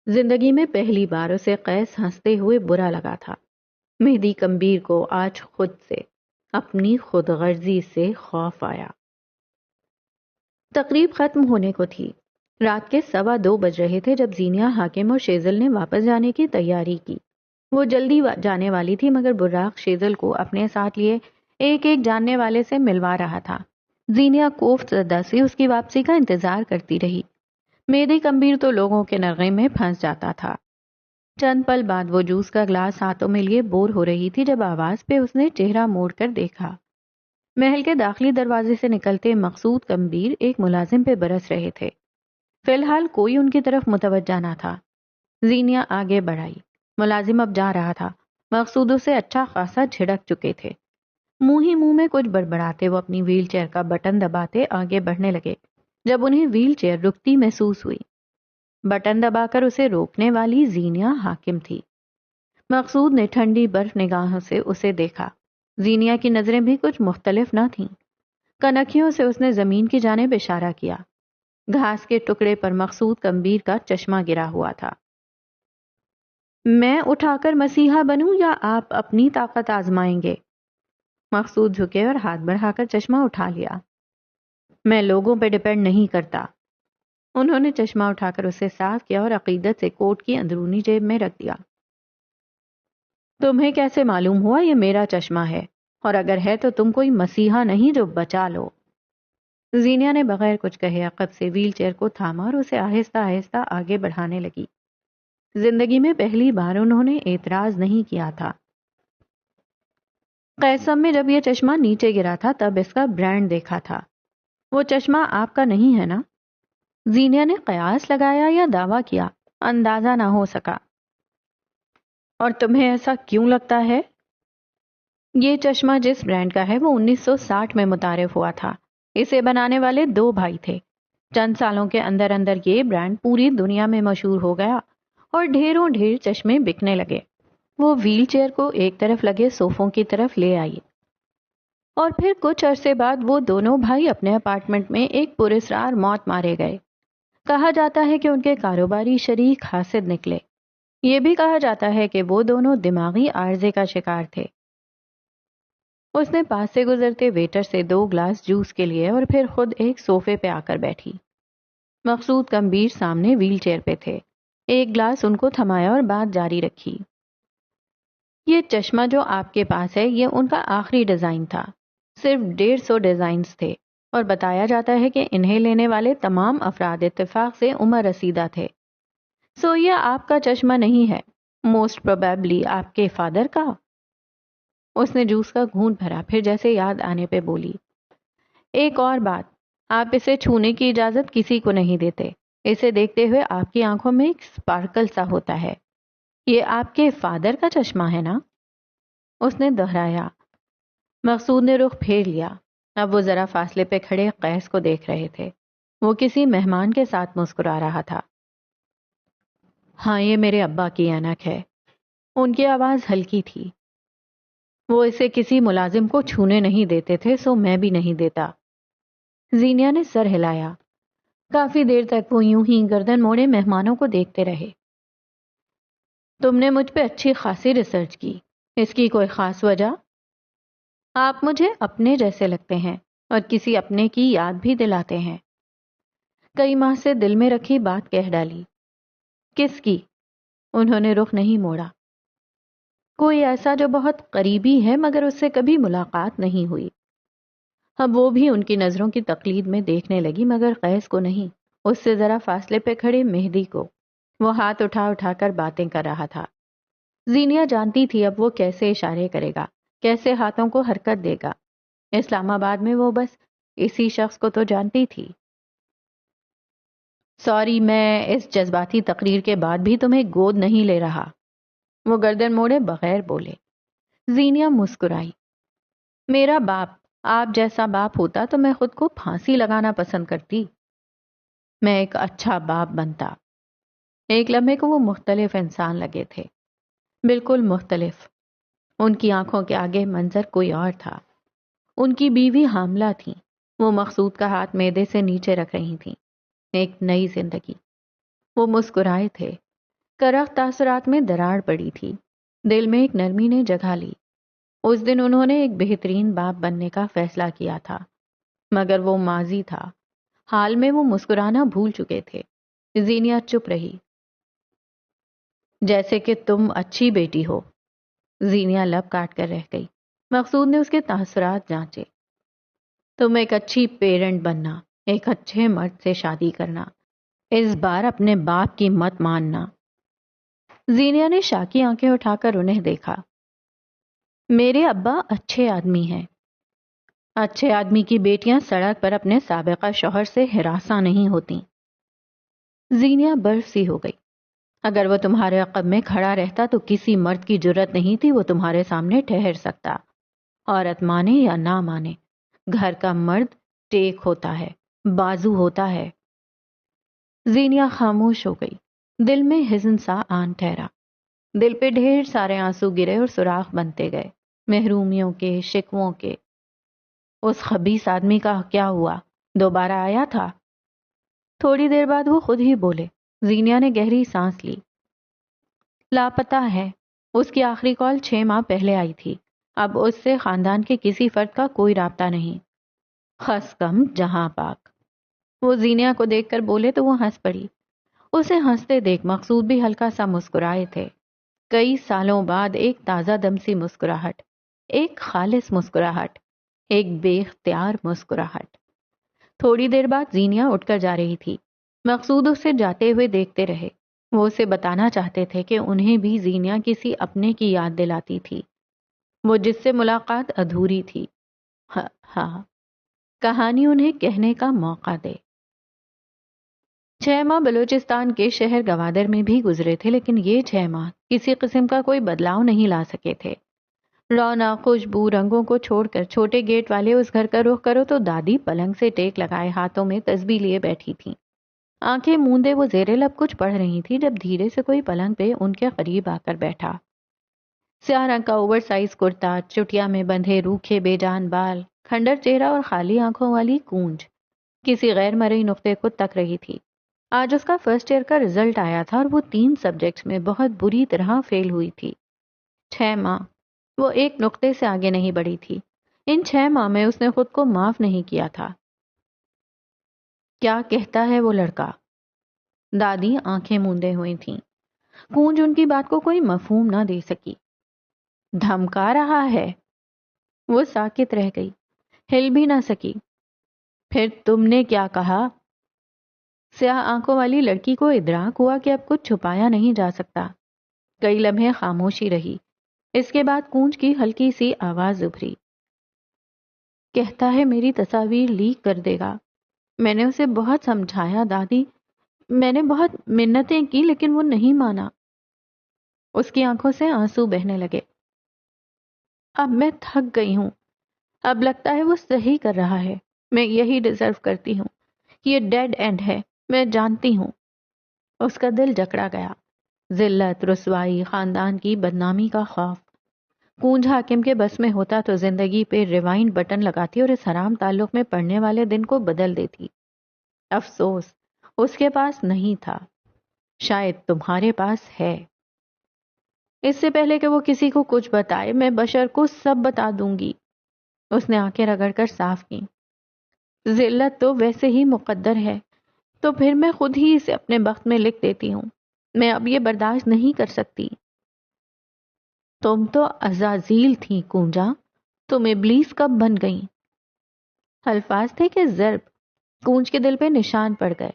زندگی میں پہلی بار اسے قیس ہنستے ہوئے برا لگا تھا. مہدی کمبیر کو آج خود سے، اپنی خود غرضی سے خوف آیا. تقریب ختم ہونے کو تھی. رات کے 2:15 بج رہے تھے جب زینیا، حاکم اور شیزل نے واپس جانے کی تیاری کی. وہ جلدی جانے والی تھی، مگر براق شیزل کو اپنے ساتھ لیے ایک ایک جاننے والے سے ملوا رہا تھا. زینیا کوفت زدہ سی اس کی واپسی کا انتظار کرتی رہی. مہدی کمبیر تو لوگوں کے نغے میں پھنس جاتا تھا. چند پل بعد وہ جوس کا گلاس ہاتھوں میں لیے بور ہو رہی تھی جب آواز پہ اس نے چہرہ موڑ کر دیکھا. محل کے داخلی دروازے سے نکلتے مقصود کمبیر ایک ملازم پہ برس رہے تھے. فی الحال کوئی ان کی طرف متوجہ نہ تھا. زینیا آگے بڑھائی. ملازم اب جا رہا تھا. مقصود اسے اچھا خاصا جھڑک چکے تھے. منہ ہی منہ میں کچھ بڑبڑاتے وہ اپنی ویل چیئر کا بٹن دباتے آگے بڑھنے لگے. جب انہیں ویل چیئر رکتی محسوس ہوئی، بٹن دبا کر اسے روکنے والی زینیا حاکم تھی. مقصود نے ٹھنڈی برف نگاہوں سے اسے دیکھا. زینیا کی نظریں بھی کچھ مختلف نہ تھیں. کنکھیوں سے اس نے زمین کی جانب اشارہ کیا. گھاس کے ٹکڑے پر مقصود کمبیر کا چشمہ گرا ہوا تھا. میں اٹھا کر مسیحا بنوں یا آپ اپنی طاقت آزمائیں گے؟ مقصود جھکے اور ہاتھ بڑھا کر چشمہ اٹھا لیا. میں لوگوں پہ ڈپینڈ نہیں کرتا. انہوں نے چشمہ اٹھا کر اسے صاف کیا اور عقیدت سے کوٹ کی اندرونی جیب میں رکھ دیا. تمہیں کیسے معلوم ہوا یہ میرا چشمہ ہے؟ اور اگر ہے تو تم کوئی مسیحا نہیں جو بچا لو. زینیا نے بغیر کچھ کہے عقب سے ویل چیئر کو تھاما اور اسے آہستہ آہستہ آگے بڑھانے لگی. زندگی میں پہلی بار انہوں نے اعتراض نہیں کیا تھا. قیصم میں جب یہ چشمہ نیچے گرا تھا تب اس کا برانڈ دیکھا تھا. وہ چشمہ آپ کا نہیں ہے نا؟ زینیا نے قیاس لگایا یا دعویٰ کیا، اندازہ نہ ہو سکا. اور تمہیں ایسا کیوں لگتا ہے؟ یہ چشمہ جس برانڈ کا ہے وہ 1960 میں متعارف ہوا تھا. اسے بنانے والے 2 بھائی تھے. چند سالوں کے اندر اندر یہ برانڈ پوری دنیا میں مشہور ہو گیا اور ڈھیروں ڈھیر چشمے بکنے لگے. وہ ویل چیئر کو ایک طرف لگے صوفوں کی طرف لے آئی اور پھر کچھ عرصے بعد وہ دونوں بھائی اپنے اپارٹمنٹ میں ایک پراسرار موت مارے گئے. کہا جاتا ہے کہ ان کے کاروباری شریک حاسد نکلے۔ یہ بھی کہا جاتا ہے کہ وہ دونوں دماغی عارضے کا شکار تھے۔ اس نے پاس سے گزرتے ویٹر سے 2 گلاس جوس کے لیے اور پھر خود ایک صوفے پہ آ کر بیٹھی۔ مقصود کمبیر سامنے ویل چیئر پہ تھے۔ ایک گلاس ان کو تھمایا اور بات جاری رکھی۔ یہ چشمہ جو آپ کے پاس ہے یہ ان کا آخری ڈیزائن تھا۔ صرف 150 ڈیزائنز تھے اور بتایا جاتا ہے کہ انہیں لینے والے تمام افراد اتفاق سے عمر رسیدہ تھے۔ سو یہ آپ کا چشمہ نہیں ہے، موسٹ پروبیبلی آپ کے فادر کا۔ اس نے جوس کا گھونٹ بھرا، پھر جیسے یاد آنے پہ بولی، ایک اور بات، آپ اسے چھونے کی اجازت کسی کو نہیں دیتے۔ اسے دیکھتے ہوئے آپ کی آنکھوں میں ایک سپارکل سا ہوتا ہے۔ یہ آپ کے فادر کا چشمہ ہے نا؟ اس نے دہرایا۔ مقصود نے رخ پھیر لیا۔ اب وہ ذرا فاصلے پہ کھڑے قیس کو دیکھ رہے تھے۔ وہ کسی مہمان کے ساتھ مسکرا رہا تھا۔ ہاں، یہ میرے ابا کی اینک ہے۔ ان کی آواز ہلکی تھی۔ وہ اسے کسی ملازم کو چھونے نہیں دیتے تھے، سو میں بھی نہیں دیتا۔ زینیا نے سر ہلایا۔ کافی دیر تک وہ یوں ہی گردن موڑے مہمانوں کو دیکھتے رہے۔ تم نے مجھ پہ اچھی خاصی ریسرچ کی، اس کی کوئی خاص وجہ؟ آپ مجھے اپنے جیسے لگتے ہیں اور کسی اپنے کی یاد بھی دلاتے ہیں۔ کئی ماہ سے دل میں رکھی بات کہہ ڈالی۔ کس کی؟ انہوں نے رخ نہیں موڑا۔ کوئی ایسا جو بہت قریبی ہے مگر اس سے کبھی ملاقات نہیں ہوئی۔ اب وہ بھی ان کی نظروں کی تقلید میں دیکھنے لگی مگر قیس کو نہیں، اس سے ذرا فاصلے پہ کھڑے مہدی کو۔ وہ ہاتھ اٹھا اٹھا کر باتیں کر رہا تھا۔ زینیا جانتی تھی اب وہ کیسے اشارے کرے گا، کیسے ہاتھوں کو حرکت دے گا۔ اسلام آباد میں وہ بس اسی شخص کو تو جانتی تھی۔ سوری، میں اس جذباتی تقریر کے بعد بھی تمہیں گود نہیں لے رہا۔ وہ گردن موڑے بغیر بولے۔ زینیا مسکرائی۔ میرا باپ آپ جیسا باپ ہوتا تو میں خود کو پھانسی لگانا پسند کرتی۔ میں ایک اچھا باپ بنتا۔ ایک لمحے کو وہ مختلف انسان لگے تھے، بالکل مختلف۔ ان کی آنکھوں کے آگے منظر کوئی اور تھا۔ ان کی بیوی حاملہ تھی۔ وہ مقصود کا ہاتھ معدے سے نیچے رکھ رہی تھیں۔ ایک نئی زندگی۔ وہ مسکرائے تھے۔ کرخ تاثرات میں دراڑ پڑی تھی۔ دل میں ایک نرمی نے جگہ لی۔ اس دن انہوں نے ایک بہترین باپ بننے کا فیصلہ کیا تھا، مگر وہ ماضی تھا۔ حال میں وہ مسکرانا بھول چکے تھے۔ زینیا چپ رہی۔ جیسے کہ تم اچھی بیٹی ہو۔ زینیا لب کاٹ کر رہ گئی۔ مقصود نے اس کے تاثرات جانچے۔ تم ایک اچھی پیرنٹ بننا، ایک اچھے مرد سے شادی کرنا، اس بار اپنے باپ کی مت ماننا۔ زینیا نے شاکی آنکھیں اٹھا کر انہیں دیکھا۔ میرے ابا اچھے آدمی ہیں۔ اچھے آدمی کی بیٹیاں سڑک پر اپنے سابقہ شوہر سے ہراساں نہیں ہوتیں۔ زینیا برف سی ہو گئی۔ اگر وہ تمہارے عقب میں کھڑا رہتا تو کسی مرد کی جرت نہیں تھی وہ تمہارے سامنے ٹھہر سکتا۔ عورت مانے یا نہ مانے، گھر کا مرد ٹیک ہوتا ہے، بازو ہوتا ہے۔ زینیا خاموش ہو گئی۔ دل میں حزن سا آن ٹھہرا۔ دل پہ ڈھیر سارے آنسو گرے اور سوراخ بنتے گئے، محرومیوں کے، شکووں کے۔ اس خبیث آدمی کا کیا ہوا؟ دوبارہ آیا تھا؟ تھوڑی دیر بعد وہ خود ہی بولے۔ زینیا نے گہری سانس لی۔ لاپتہ ہے۔ اس کی آخری کال 6 ماہ پہلے آئی تھی۔ اب اس سے خاندان کے کسی فرد کا کوئی رابطہ نہیں۔ خس کم جہاں پاک۔ وہ زینیا کو دیکھ کر بولے تو وہ ہنس پڑی۔ اسے ہنستے دیکھ مقصود بھی ہلکا سا مسکرائے تھے۔ کئی سالوں بعد ایک تازہ دم سی مسکراہٹ، ایک خالص مسکراہٹ، ایک بے اختیار مسکراہٹ۔ تھوڑی دیر بعد زینیا اٹھ کر جا رہی تھی۔ مقصود اسے جاتے ہوئے دیکھتے رہے۔ وہ اسے بتانا چاہتے تھے کہ انہیں بھی زینیا کسی اپنے کی یاد دلاتی تھی، وہ جس سے ملاقات ادھوری تھی۔ ہاں، کہانی انہیں کہنے کا موقع دے۔ 6 ماہ بلوچستان کے شہر گوادر میں بھی گزرے تھے، لیکن یہ 6 ماہ کسی قسم کا کوئی بدلاؤ نہیں لا سکے تھے۔ رونق، خوشبو، رنگوں کو چھوڑ کر چھوٹے گیٹ والے اس گھر کا رخ کرو تو دادی پلنگ سے ٹیک لگائے ہاتھوں میں تسبیح لیے بیٹھی تھیں۔ آنکھیں موندے وہ زیر لب کچھ پڑھ رہی تھی جب دھیرے سے کوئی پلنگ پہ ان کے قریب آ کر بیٹھا۔ سیاہ رنگ کا اوور سائز کرتا، چٹیا میں بندھے روکھے بے جان بال، کھنڈر چہرہ اور خالی آنکھوں والی کونج کسی غیر مرئی نقطے کو تک رہی تھی۔ آج اس کا فرسٹ ایئر کا رزلٹ آیا تھا اور وہ 3 سبجیکٹس میں بہت بری طرح فیل ہوئی تھی۔ 6 ماہ وہ ایک نقطے سے آگے نہیں بڑھی تھی۔ ان 6 ماہ میں اس نے خود کو معاف نہیں کیا تھا۔ کیا کہتا ہے وہ لڑکا؟ دادی آنکھیں موندے ہوئی تھیں۔ کونج ان کی بات کو کوئی مفہوم نہ دے سکی۔ دھمکا رہا ہے؟ وہ ساکت رہ گئی، ہل بھی نہ سکی۔ پھر تم نے کیا کہا؟ سیاہ آنکھوں والی لڑکی کو ادراک ہوا کہ اب کچھ چھپایا نہیں جا سکتا۔ کئی لمحے خاموشی رہی۔ اس کے بعد کونج کی ہلکی سی آواز ابھری۔ کہتا ہے میری تصاویر لیک کر دے گا۔ میں نے اسے بہت سمجھایا دادی، میں نے بہت منتیں کی لیکن وہ نہیں مانا۔ اس کی آنکھوں سے آنسو بہنے لگے۔ اب میں تھک گئی ہوں۔ اب لگتا ہے وہ صحیح کر رہا ہے۔ میں یہی ڈیزرو کرتی ہوں۔ یہ ڈیڈ اینڈ ہے، میں جانتی ہوں۔ اس کا دل جکڑا گیا۔ ذلت، رسوائی، خاندان کی بدنامی کا خوف۔ کونج حاکم کے بس میں ہوتا تو زندگی پہ ریوائنڈ بٹن لگاتی اور اس حرام تعلق میں پڑنے والے دن کو بدل دیتی۔ افسوس اس کے پاس نہیں تھا۔ شاید تمہارے پاس ہے۔ اس سے پہلے کہ وہ کسی کو کچھ بتائے، میں بشر کو سب بتا دوں گی۔ اس نے آنکھیں رگڑ کر صاف کی۔ ذلت تو ویسے ہی مقدر ہے، تو پھر میں خود ہی اسے اپنے بخت میں لکھ دیتی ہوں۔ میں اب یہ برداشت نہیں کر سکتی۔ تم تو عزازیل تھی کونجا، تم ابلیس کب بن گئی؟ الفاظ تھے کہ ضرب کونج کے دل پہ نشان پڑ گئے۔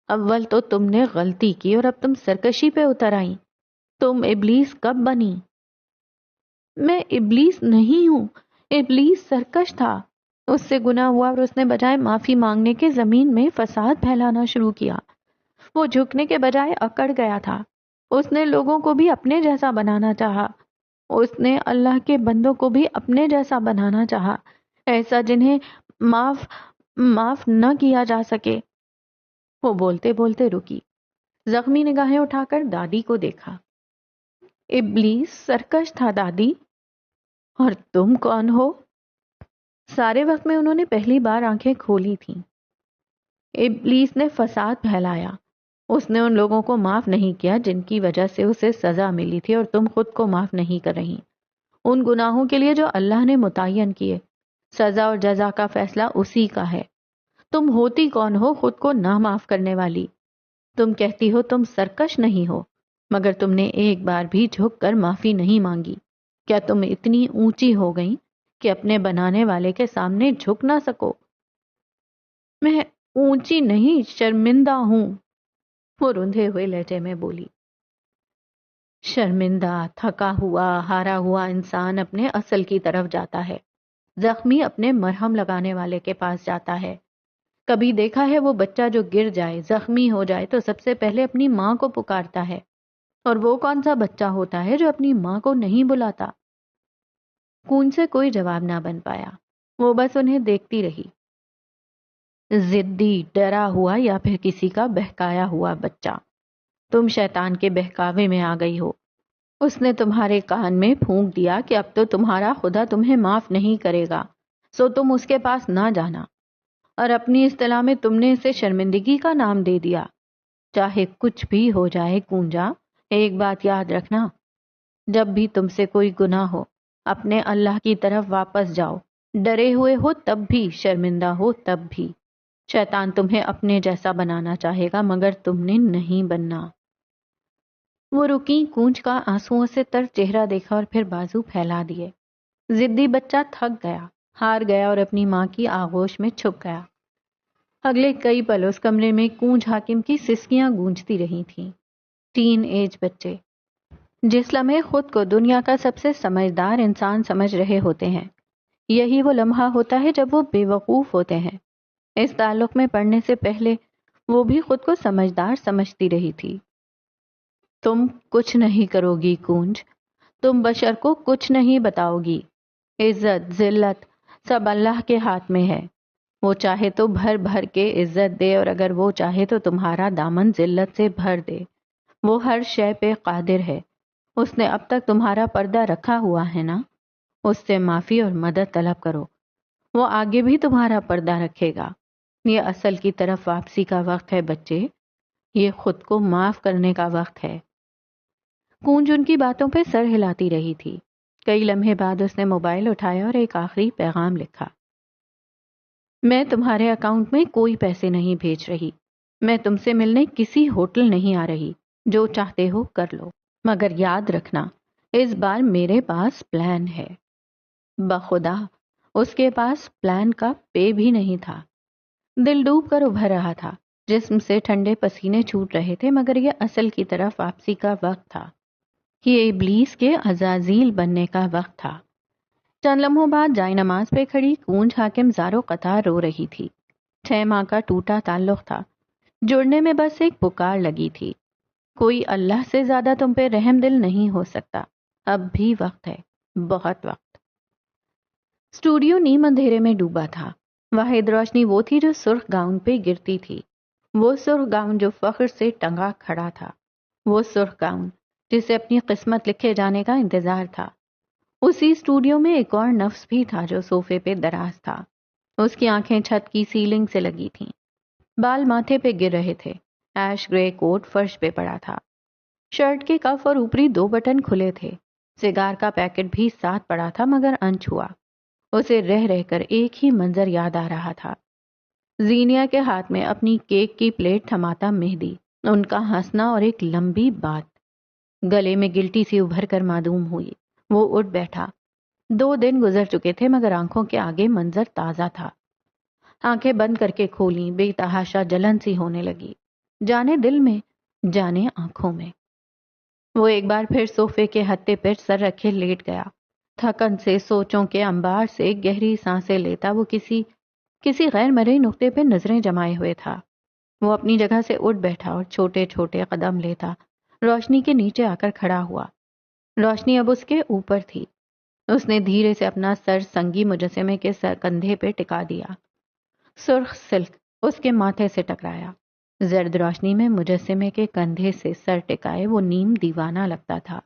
اول تو تم نے غلطی کی اور اب تم سرکشی پہ اتر آئی۔ تم ابلیس کب بنی؟ میں ابلیس نہیں ہوں، ابلیس سرکش تھا۔ اس سے گناہ ہوا اور اس نے بجائے معافی مانگنے کے زمین میں فساد پھیلانا شروع کیا۔ وہ جھکنے کے بجائے اکڑ گیا تھا۔ اس نے لوگوں کو بھی اپنے جیسا بنانا چاہا۔ اس نے اللہ کے بندوں کو بھی اپنے جیسا بنانا چاہا، ایسا جنہیں معاف نہ کیا جا سکے۔ وہ بولتے بولتے رکی، زخمی نگاہیں اٹھا کر دادی کو دیکھا۔ ابلیس سرکش تھا دادی، اور تم کون ہو؟ سارے وقت میں انہوں نے پہلی بار آنکھیں کھولی تھیں۔ ابلیس نے فساد پھیلایا۔ اس نے ان لوگوں کو معاف نہیں کیا جن کی وجہ سے اسے سزا ملی تھی، اور تم خود کو معاف نہیں کر رہی ان گناہوں کے لیے جو اللہ نے متعین کیے۔ سزا اور جزا کا فیصلہ اسی کا ہے۔ تم ہوتی کون ہو خود کو نہ معاف کرنے والی؟ تم کہتی ہو تم سرکش نہیں ہو، مگر تم نے ایک بار بھی جھک کر معافی نہیں مانگی۔ کیا تم اتنی اونچی ہو گئی کہ اپنے بنانے والے کے سامنے جھک نہ سکو؟ میں اونچی نہیں، شرمندہ ہوں، وہ رندھے ہوئے لہجے میں بولی۔ شرمندہ، تھکا ہوا، ہارا ہوا انسان اپنے اصل کی طرف جاتا ہے۔ زخمی اپنے مرہم لگانے والے کے پاس جاتا ہے۔ کبھی دیکھا ہے وہ بچہ جو گر جائے، زخمی ہو جائے تو سب سے پہلے اپنی ماں کو پکارتا ہے، اور وہ کون سا بچہ ہوتا ہے جو اپنی ماں کو نہیں بلاتا؟ کون سے کوئی جواب نہ بن پایا۔ وہ بس انہیں دیکھتی رہی۔ ضدی، ڈرا ہوا یا پھر کسی کا بہکایا ہوا بچہ۔ تم شیطان کے بہکاوے میں آ گئی ہو۔ اس نے تمہارے کان میں پھونک دیا کہ اب تو تمہارا خدا تمہیں معاف نہیں کرے گا، سو تم اس کے پاس نہ جانا، اور اپنی اصطلاح میں تم نے اسے شرمندگی کا نام دے دیا۔ چاہے کچھ بھی ہو جائے کونجا، ایک بات یاد رکھنا، جب بھی تم سے کوئی گناہ ہو اپنے اللہ کی طرف واپس جاؤ۔ ڈرے ہوئے ہو تب بھی، شرمندہ ہو تب بھی۔ شیطان تمہیں اپنے جیسا بنانا چاہے گا، مگر تم نے نہیں بننا۔ وہ رکی، کونج کا آنسوؤں سے تر چہرہ دیکھا اور پھر بازو پھیلا دیے۔ ضدی بچہ تھک گیا، ہار گیا اور اپنی ماں کی آغوش میں چھپ گیا۔ اگلے کئی پل اس کمرے میں کونج حاکم کی سسکیاں گونجتی رہی تھیں۔ ٹین ایج بچے جس لمحے خود کو دنیا کا سب سے سمجھدار انسان سمجھ رہے ہوتے ہیں، یہی وہ لمحہ ہوتا ہے جب وہ بے وقوف ہوتے ہیں۔ اس تعلق میں پڑھنے سے پہلے وہ بھی خود کو سمجھدار سمجھتی رہی تھی۔ تم کچھ نہیں کرو گی کونج، تم بشر کو کچھ نہیں بتاؤ گی۔ عزت، ذلت سب اللہ کے ہاتھ میں ہے۔ وہ چاہے تو بھر بھر کے عزت دے، اور اگر وہ چاہے تو تمہارا دامن ذلت سے بھر دے۔ وہ ہر شے پہ قادر ہے۔ اس نے اب تک تمہارا پردہ رکھا ہوا ہے نا؟ اس سے معافی اور مدد طلب کرو، وہ آگے بھی تمہارا پردہ رکھے گا۔ یہ اصل کی طرف واپسی کا وقت ہے بچے، یہ خود کو معاف کرنے کا وقت ہے۔ کونج ان کی باتوں پہ سر ہلاتی رہی تھی۔ کئی لمحے بعد اس نے موبائل اٹھایا اور ایک آخری پیغام لکھا۔ میں تمہارے اکاؤنٹ میں کوئی پیسے نہیں بھیج رہی، میں تم سے ملنے کسی ہوٹل نہیں آ رہی، جو چاہتے ہو کر لو، مگر یاد رکھنا اس بار میرے پاس پلان ہے۔ بخدا اس کے پاس پلان کا پے بھی نہیں تھا۔ دل ڈوب کر ابھر رہا تھا، جسم سے ٹھنڈے پسینے چھوٹ رہے تھے، مگر یہ اصل کی طرف واپسی کا وقت تھا، یہ ابلیس کے عزازیل بننے کا وقت تھا۔ چند لمحوں بعد جائے نماز پہ کھڑی کونج حاکم زارو قطار رو رہی تھی۔ 6 ماہ کا ٹوٹا تعلق تھا، جڑنے میں بس ایک پکار لگی تھی، کوئی اللہ سے زیادہ تم پہ رحم دل نہیں ہو سکتا، اب بھی وقت ہے، بہت وقت۔ اسٹوڈیو نیم اندھیرے میں ڈوبا تھا، واحد روشنی وہ تھی جو سرخ گاؤن پہ گرتی تھی، وہ سرخ گاؤن جو فخر سے ٹنگا کھڑا تھا، وہ سرخ گاؤن جسے اپنی قسمت لکھے جانے کا انتظار تھا۔ اسی اسٹوڈیو میں ایک اور نفس بھی تھا جو صوفے پہ دراز تھا، اس کی آنکھیں چھت کی سیلنگ سے لگی تھیں، بال ماتھے پہ گر رہے تھے، ایش گرے کوٹ فرش پہ پڑا تھا، شرٹ کے کف اور اوپری 2 بٹن کھلے تھے، سگار کا پیکٹ بھی ساتھ پڑا تھا مگر انچھوا۔ اسے رہ رہ کر ایک ہی منظر یاد آ رہا تھا، زینیا کے ہاتھ میں اپنی کیک کی پلیٹ تھماتا مہدی، ان کا ہنسنا اور ایک لمبی بات۔ گلے میں گلٹی سی ابھر کر معدوم ہوئی، وہ اٹھ بیٹھا۔ 2 دن گزر چکے تھے مگر آنکھوں کے آگے منظر تازہ تھا۔ آنکھیں بند کر کے کھولیں، بے تحاشا جلن سی ہونے لگی، جانے دل میں جانے آنکھوں میں۔ وہ ایک بار پھر صوفے کے ہتھے پر سر رکھے لیٹ گیا، تھکن سے، سوچوں کے انبار سے گہری سانسیں لیتا وہ کسی غیر مرئی نقطے پہ نظریں جمائے ہوئے تھا۔ وہ اپنی جگہ سے اٹھ بیٹھا اور چھوٹے چھوٹے قدم لیتا روشنی کے نیچے آ کر کھڑا ہوا۔ روشنی اب اس کے اوپر تھی، اس نے دھیرے سے اپنا سر سنگی مجسمے کے سر کندھے پہ ٹکا دیا، سرخ سلک اس کے ماتھے سے ٹکرایا۔ زرد روشنی میں مجسمے کے کندھے سے سر ٹکائے وہ نیم دیوانہ لگتا تھا۔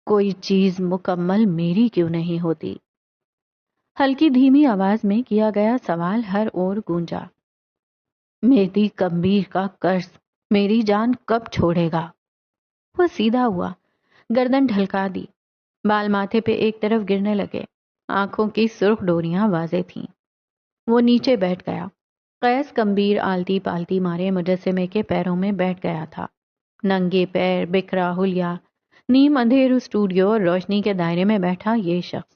کوئی چیز مکمل میری کیوں نہیں ہوتی؟ ہلکی دھیمی آواز میں کیا گیا سوال ہر اور گونجا۔ مہدی کمبیر کا قرض میری جان کب چھوڑے گا؟ وہ سیدھا ہوا، گردن ڈھلکا دی، بال ماتھے پہ ایک طرف گرنے لگے، آنکھوں کی سرخ ڈوریاں واضح تھیں۔ وہ نیچے بیٹھ گیا۔ قیس کمبیر آلتی پالتی مارے مجسمے کے پیروں میں بیٹھ گیا تھا، ننگے پیر، بکھرا حلیہ، نیم اندھیر اسٹوڈیو اور روشنی کے دائرے میں بیٹھا یہ شخص۔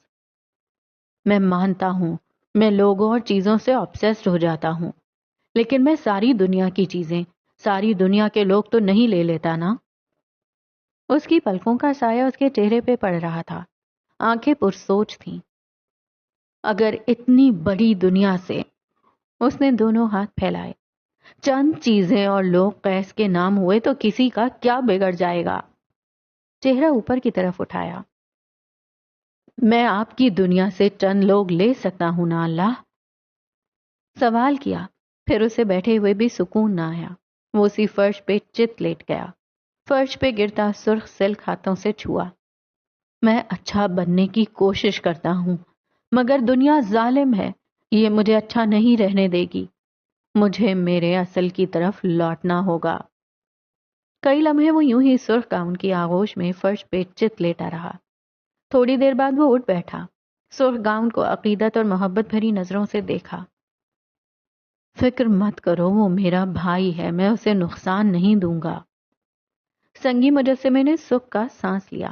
میں مانتا ہوں میں لوگوں اور چیزوں سے obsessed ہو جاتا ہوں، لیکن میں ساری دنیا کی چیزیں، ساری دنیا کے لوگ تو نہیں لے لیتا نا۔ اس کی پلکوں کا سایہ اس کے چہرے پہ پڑ رہا تھا، آنکھیں پرسوچ تھیں۔ اگر اتنی بڑی دنیا سے، اس نے دونوں ہاتھ پھیلائے، چند چیزیں اور لوگ قیس کے نام ہوئے تو کسی کا کیا بگڑ جائے گا؟ چہرہ اوپر کی طرف اٹھایا۔ میں آپ کی دنیا سے چند لوگ لے سکتا ہوں نا اللہ؟ سوال کیا، پھر اسے بیٹھے ہوئے بھی سکون نہ آیا۔ وہ اسی فرش پہ چت لیٹ گیا، فرش پہ گرتا سرخ سلک ہاتھوں سے چھوا۔ میں اچھا بننے کی کوشش کرتا ہوں مگر دنیا ظالم ہے، یہ مجھے اچھا نہیں رہنے دے گی، مجھے میرے اصل کی طرف لوٹنا ہوگا۔ کئی لمحے وہ یوں ہی سرخ گاؤن کی آغوش میں فرش پہ چت لیٹا رہا۔ تھوڑی دیر بعد وہ اٹھ بیٹھا، سرخ گاؤن کو عقیدت اور محبت بھری نظروں سے دیکھا۔ فکر مت کرو، وہ میرا بھائی ہے، میں اسے نقصان نہیں دوں گا۔ سنگی مجسمے نے سکھ کا سانس لیا۔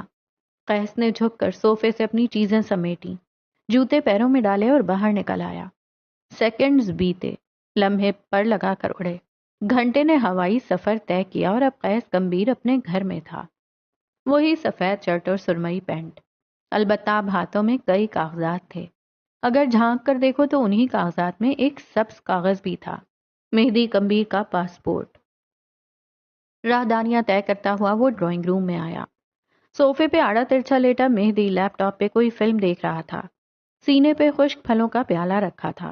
قیس نے جھک کر صوفے سے اپنی چیزیں سمیٹی، جوتے پیروں میں ڈالے اور باہر نکل آیا۔ سیکنڈز بیتے، لمحے پر لگا کر اڑے، گھنٹے نے ہوائی سفر طے کیا اور اب قیس گمبھیر اپنے گھر میں تھا۔ وہی سفید شرٹ اور سرمئی پینٹ، البتہ اب ہاتھوں میں کئی کاغذات تھے۔ اگر جھانک کر دیکھو تو انہی کاغذات میں ایک سبز کاغذ بھی تھا، مہدی کمبیر کا پاسپورٹ۔ راہداریاں طے کرتا ہوا وہ ڈرائنگ روم میں آیا۔ صوفے پہ آڑا ترچھا لیٹا مہدی لیپ ٹاپ پہ کوئی فلم دیکھ رہا تھا، سینے پہ خشک پھلوں کا پیالہ رکھا تھا،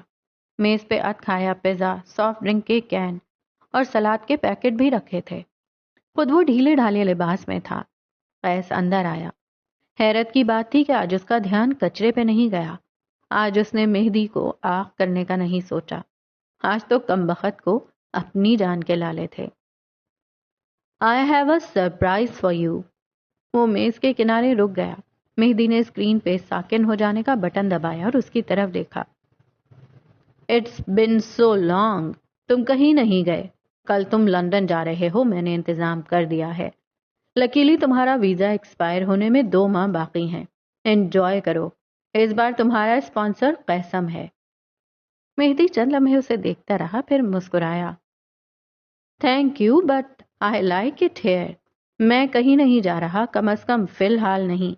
میز پہ اد کھایا پیزا، سافٹ ڈرنک کے کین اور سلاد کے پیکٹ بھی رکھے تھے۔ خود وہ ڈھیلے ڈھالے لباس میں تھا۔ قیس اندر آیا۔ حیرت کی بات تھی کہ آج اس کا دھیان کچرے پہ نہیں گیا، آج اس نے مہدی کو آگ کرنے کا نہیں سوچا، آج تو کمبخت کو اپنی جان کے لالے تھے۔ I have a surprise for you. وہ میز کے کنارے رک گیا۔ مہدی نے اسکرین پہ ساکن ہو جانے کا بٹن دبایا اور اس کی طرف دیکھا۔ اٹس بن سو لانگ، تم کہیں نہیں گئے۔ کل تم لندن جا رہے ہو، میں نے انتظام کر دیا ہے۔ لکیلی تمہارا ویزا ایکسپائر ہونے میں 2 ماہ باقی ہیں۔ انجوائے کرو، اس بار تمہارا اسپانسر قیسم ہے۔ مہدی چند لمحے اسے دیکھتا رہا، پھر مسکرایا۔ Thank you but I like it here. میں کہیں نہیں جا رہا، کم از کم فی الحال نہیں۔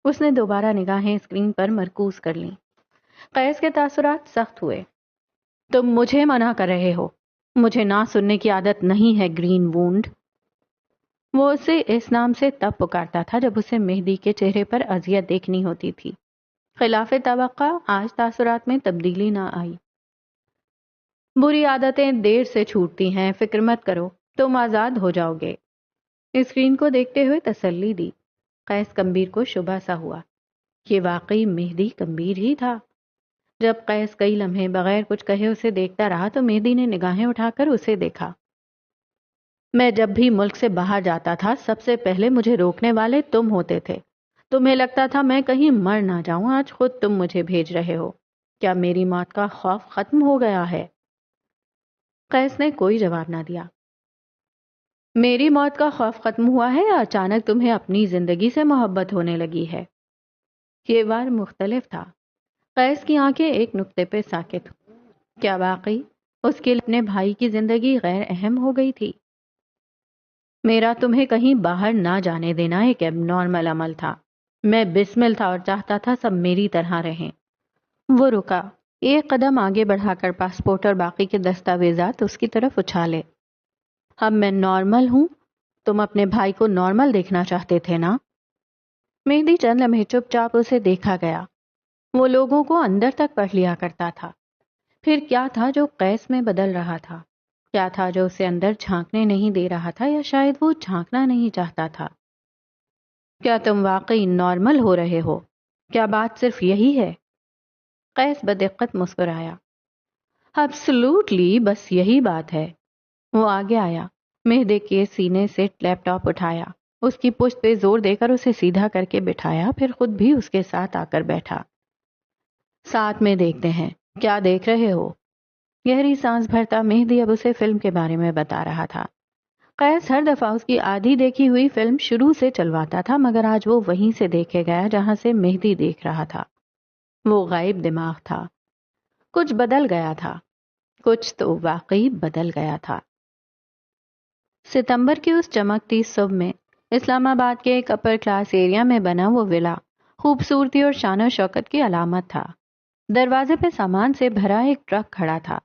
اس نے دوبارہ نگاہیں اسکرین پر مرکوز کر لیں۔ قیس کے تاثرات سخت ہوئے۔ تم مجھے منع کر رہے ہو، مجھے نہ سننے کی عادت نہیں ہے گرین وونڈ۔ وہ اسے اس نام سے تب پکارتا تھا جب اسے مہدی کے چہرے پر اذیت دیکھنی ہوتی تھی۔ خلاف توقع آج تاثرات میں تبدیلی نہ آئی۔ بری عادتیں دیر سے چھوٹتی ہیں، فکر مت کرو، تم آزاد ہو جاؤ گے۔ اسکرین کو دیکھتے ہوئے تسلی دی۔ قیس کمبیر کو شبہ سا ہوا۔ یہ واقعی مہدی کمبیر ہی تھا۔ جب قیس کئی لمحے بغیر کچھ کہے اسے دیکھتا رہا تو مہدی نے نگاہیں اٹھا کر اسے دیکھا۔ میں جب بھی ملک سے باہر جاتا تھا سب سے پہلے مجھے روکنے والے تم ہوتے تھے۔ تمہیں لگتا تھا میں کہیں مر نہ جاؤں، آج خود تم مجھے بھیج رہے ہو۔ کیا میری موت کا خوف ختم ہو گیا ہے؟ قیس نے کوئی جواب نہ دیا۔ میری موت کا خوف ختم ہوا ہے یا اچانک تمہیں اپنی زندگی سے محبت ہونے لگی ہے؟ یہ بار مختلف تھا۔ قیس کی آنکھیں ایک نقطے پہ ساکت ہوئیں۔ کیا واقعی اس کے لیے اپنے بھائی کی زندگی غیر اہم ہو گئی تھی؟ میرا تمہیں کہیں باہر نہ جانے دینا ایک ایب نارمل عمل تھا۔ میں بسمل تھا اور چاہتا تھا سب میری طرح رہیں۔ وہ رکا، ایک قدم آگے بڑھا کر پاسپورٹ اور باقی کے دستاویزات اس کی طرف اچھالے۔ اب میں نارمل ہوں، تم اپنے بھائی کو نارمل دیکھنا چاہتے تھے نا؟ مہدی چند لمحے چپ چاپ اسے دیکھا گیا۔ وہ لوگوں کو اندر تک پڑھ لیا کرتا تھا۔ پھر کیا تھا جو قیس میں بدل رہا تھا؟ کیا تھا جو اسے اندر جھانکنے نہیں دے رہا تھا، یا شاید وہ جھانکنا نہیں چاہتا تھا؟ کیا تم واقعی نارمل ہو رہے ہو؟ کیا بات صرف یہی ہے؟ قیس بدقت مسکرایا۔ ایبسلیوٹلی، بس یہی بات ہے۔ وہ آگے آیا، مہدی کے سینے سے لیپ ٹاپ اٹھایا، اس کی پشت پہ زور دے کر اسے سیدھا کر کے بٹھایا، پھر خود بھی اس کے ساتھ آ کر بیٹھا۔ ساتھ میں دیکھتے ہیں، کیا دیکھ رہے ہو؟ گہری سانس بھرتا مہدی اب اسے فلم کے بارے میں بتا رہا تھا۔ قیس ہر دفعہ اس کی آدھی دیکھی ہوئی فلم شروع سے چلواتا تھا، مگر آج وہ وہیں سے دیکھے گیا جہاں سے مہدی دیکھ رہا تھا۔ وہ غائب دماغ تھا۔ کچھ بدل گیا تھا، کچھ تو واقعی بدل گیا تھا۔ ستمبر کی اس چمکتی صبح میں اسلام آباد کے ایک اپر کلاس ایریا میں بنا وہ ولا خوبصورتی اور شان و شوکت کی علامت تھا۔ دروازے پہ سامان سے بھرا ایک ٹرک کھڑا تھا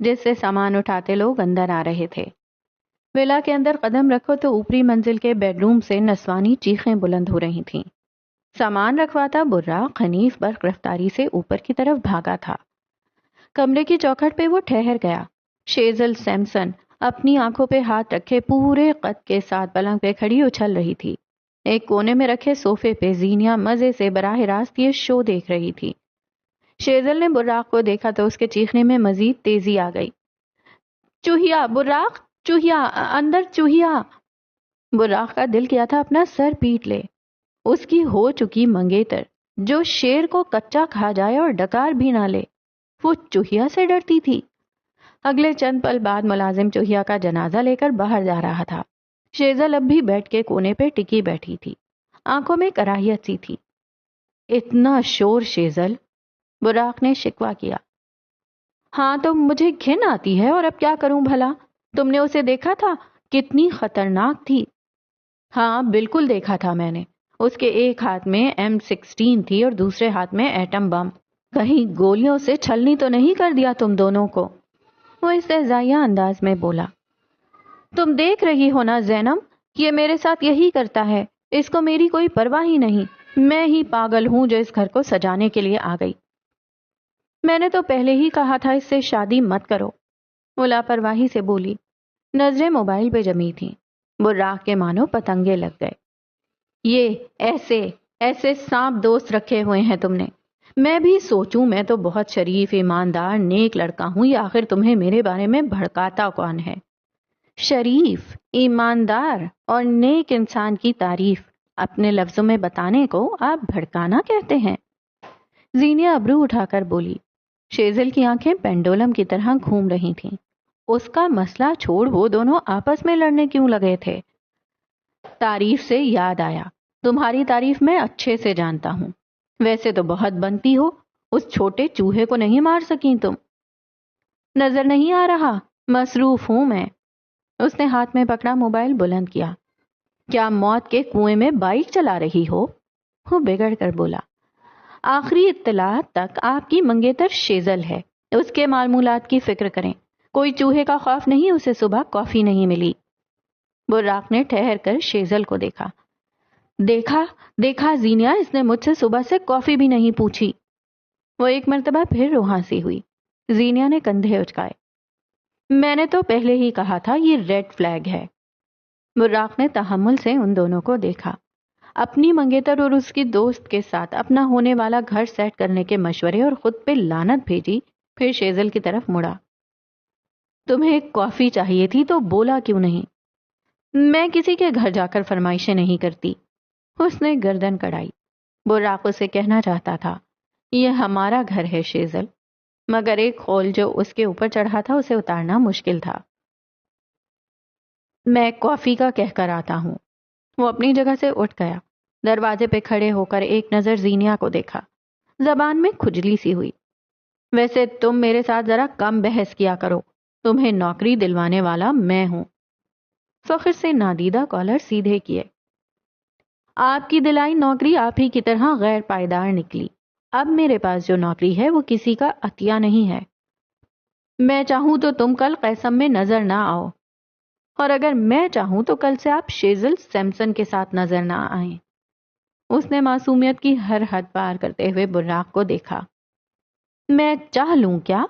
جس سے سامان اٹھاتے لوگ اندر آ رہے تھے۔ ولا کے اندر قدم رکھو تو اوپری منزل کے بیڈ روم سے نسوانی چیخیں بلند ہو رہی تھیں۔ سامان رکھواتا براق حنیف برق رفتاری سے اوپر کی طرف بھاگا تھا۔ کمرے کی چوکھٹ پہ وہ ٹھہر گیا۔ شیزل سیمسن اپنی آنکھوں پہ ہاتھ رکھے پورے قد کے ساتھ پلنگ پہ کھڑی اچھل رہی تھی۔ ایک کونے میں رکھے صوفے پہ زینیا مزے سے براہ راست یہ شو دیکھ رہی تھی۔ شیزل نے براق کو دیکھا تو اس کے چیخنے میں مزید تیزی آ گئی۔ چوہیا، براق، چوہیا، اندر چوہیا! براق کا دل کیا تھا اپنا سر پیٹ لے۔ اس کی ہو چکی منگیتر جو شیر کو کچا کھا جائے اور ڈکار بھی نہ لے، وہ چوہیا سے ڈرتی تھی۔ اگلے چند پل بعد ملازم چوہیا کا جنازہ لے کر باہر جا رہا تھا۔ شیزل اب بھی بیڈ کے کونے پہ ٹکی بیٹھی تھی، آنکھوں میں کراہیت سی تھی۔ اتنا شور شیزل! براق نے شکوہ کیا۔ ہاں تو مجھے گھن آتی ہے، اور اب کیا کروں بھلا؟ تم نے اسے دیکھا تھا؟ کتنی خطرناک تھی۔ ہاں بالکل دیکھا تھا میں نے۔ اس کے ایک ہاتھ میں M16 تھی اور دوسرے ہاتھ میں ایٹم بم۔ کہیں گولیوں سے چھلنی تو نہیں کر دیا تم دونوں کو؟ وہ استہزائیہ انداز میں بولا۔ تم دیکھ رہی ہو نا زینب، یہ میرے ساتھ یہی کرتا ہے، اس کو میری کوئی پرواہ ہی نہیں۔ میں ہی پاگل ہوں جو اس گھر کو سجانے کے لیے آ گئی۔ میں نے تو پہلے ہی کہا تھا اس سے شادی مت کرو، وہ لاپرواہی سے بولی۔ نظریں موبائل پہ جمی تھیں۔ براق کے مانو پتنگے لگ گئے۔ یہ ایسے سانپ دوست رکھے ہوئے ہیں تم نے؟ میں بھی سوچوں میں تو بہت شریف، ایماندار، نیک لڑکا ہوں، یہ آخر تمہیں میرے بارے میں بھڑکاتا کون ہے؟ شریف، ایماندار اور نیک انسان کی تعریف اپنے لفظوں میں بتانے کو آپ بھڑکانا کہتے ہیں؟ زینیا ابرو اٹھا کر بولی۔ شیزل کی آنکھیں پینڈولم کی طرح گھوم رہی تھیں۔ اس کا مسئلہ چھوڑ، وہ دونوں آپس میں لڑنے کیوں لگے تھے؟ تعریف سے یاد آیا، تمہاری تعریف میں اچھے سے جانتا ہوں، ویسے تو بہت بنتی ہو، اس چھوٹے چوہے کو نہیں مار سکیں تم؟ نظر نہیں آ رہا، مصروف ہوں میں۔ اس نے ہاتھ میں پکڑا موبائل بلند کیا۔ کیا موت کے کنویں میں بائک چلا رہی ہو؟ وہ بگڑ کر بولا۔ آخری اطلاعات تک آپ کی منگیتر شیزل ہے، اس کے معمولات کی فکر کریں، کوئی چوہے کا خوف نہیں اسے صبح کافی نہیں ملی۔ براق نے ٹھہر کر شیزل کو دیکھا۔ دیکھا دیکھا زینیا، اس نے مجھ سے صبح سے کافی بھی نہیں پوچھی۔ وہ ایک مرتبہ پھر روحانسی ہوئی۔ زینیا نے کندھے اچکائے۔ میں نے تو پہلے ہی کہا تھا یہ ریڈ فلیگ ہے۔ براق نے تحمل سے ان دونوں کو دیکھا۔ اپنی منگیتر اور اس کی دوست کے ساتھ اپنا ہونے والا گھر سیٹ کرنے کے مشورے اور خود پہ لعنت بھیجی، پھر شیزل کی طرف مڑا۔ تمہیں کافی چاہیے تھی تو بولا کیوں نہیں؟ میں کسی کے گھر جا کر فرمائشیں نہیں کرتی۔ اس نے گردن کڑائی۔ براق اسے کہنا چاہتا تھا، یہ ہمارا گھر ہے شیزل، مگر ایک خول جو اس کے اوپر چڑھا تھا اسے اتارنا مشکل تھا۔ میں کافی کا کہہ کر آتا ہوں۔ وہ اپنی جگہ سے اٹھ گیا۔ دروازے پہ کھڑے ہو کر ایک نظر زینیا کو دیکھا۔ زبان میں کھجلی سی ہوئی۔ ویسے تم میرے ساتھ ذرا کم بحث کیا کرو، تمہیں نوکری دلوانے والا میں ہوں۔ فخر سے نادیدہ کالر سیدھے کیے۔ آپ کی دلائی نوکری آپ ہی کی طرح غیر پائیدار نکلی۔ اب میرے پاس جو نوکری ہے وہ کسی کا عطیہ نہیں ہے۔ میں چاہوں تو تم کل قیصم میں نظر نہ آؤ، اور اگر میں چاہوں تو کل سے آپ شیزل سیمسن کے ساتھ نظر نہ آئیں۔ اس نے معصومیت کی ہر حد پار کرتے ہوئے براق کو دیکھا۔ میں چاہ لوں کیا؟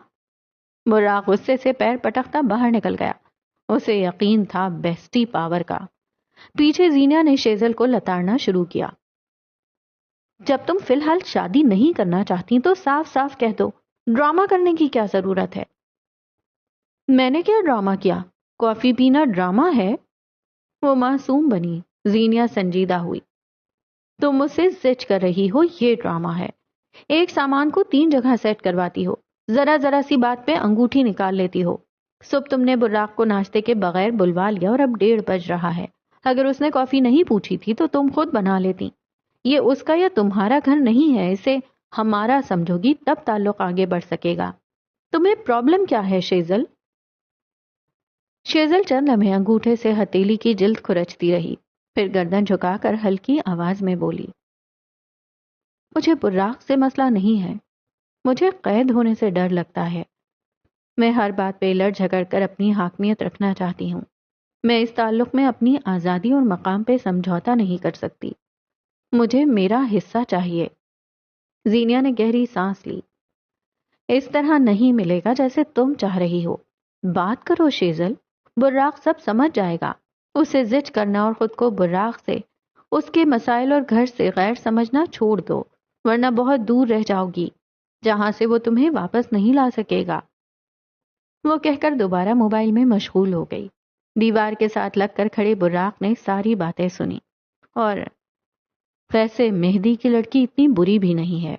براق غصے سے پیر پٹکتا باہر نکل گیا۔ اسے یقین تھا بیسٹی پاور کا۔ پیچھے زینیا نے شیزل کو لتاڑنا شروع کیا۔ جب تم فی الحال شادی نہیں کرنا چاہتی تو صاف صاف کہہ دو، ڈرامہ کرنے کی کیا ضرورت ہے؟ میں نے کیا ڈرامہ کیا؟ کافی پینا ڈرامہ ہے؟ وہ معصوم بنی۔ زینیا سنجیدہ ہوئی۔ تم مجھ سے زچ کر رہی ہو، یہ ڈرامہ ہے۔ ایک سامان کو 3 جگہ سیٹ کرواتی ہو، ذرا ذرا سی بات پہ انگوٹھی نکال لیتی ہو۔ صبح تم نے براق کو ناشتے کے بغیر بلوا لیا اور اب 1:30 بج رہا ہے۔ اگر اس نے کافی نہیں پوچھی تھی تو تم خود بنا لیتی۔ یہ اس کا یا تمہارا گھر نہیں ہے، اسے ہمارا سمجھو گی تب تعلق آگے بڑھ سکے گا۔ تمہیں پرابلم کیا ہے شیزل؟ شیزل چند لمحے انگوٹھے سے ہتھیلی کی جلد کھرچتی رہی، پھر گردن جھکا کر ہلکی آواز میں بولی، مجھے براق سے مسئلہ نہیں ہے، مجھے قید ہونے سے ڈر لگتا ہے۔ میں ہر بات پہ لڑ جھگڑ کر اپنی حاکمیت رکھنا چاہتی ہوں۔ میں اس تعلق میں اپنی آزادی اور مقام پہ سمجھوتا نہیں کر سکتی۔ مجھے میرا حصہ چاہیے۔ زینیا نے گہری سانس لی۔ اس طرح نہیں ملے گا جیسے تم چاہ رہی ہو۔ بات کرو شیزل، براق سب سمجھ جائے گا۔ اسے زچ کرنا اور خود کو براق سے، اس کے مسائل اور گھر سے غیر سمجھنا چھوڑ دو، ورنہ بہت دور رہ جاؤ گی، جہاں سے وہ تمہیں واپس نہیں لا سکے گا۔ وہ کہہ کر دوبارہ موبائل میں مشغول ہو گئی۔ دیوار کے ساتھ لگ کر کھڑے براق نے ساری باتیں سنی، اور ویسے مہدی کی لڑکی اتنی بری بھی نہیں ہے۔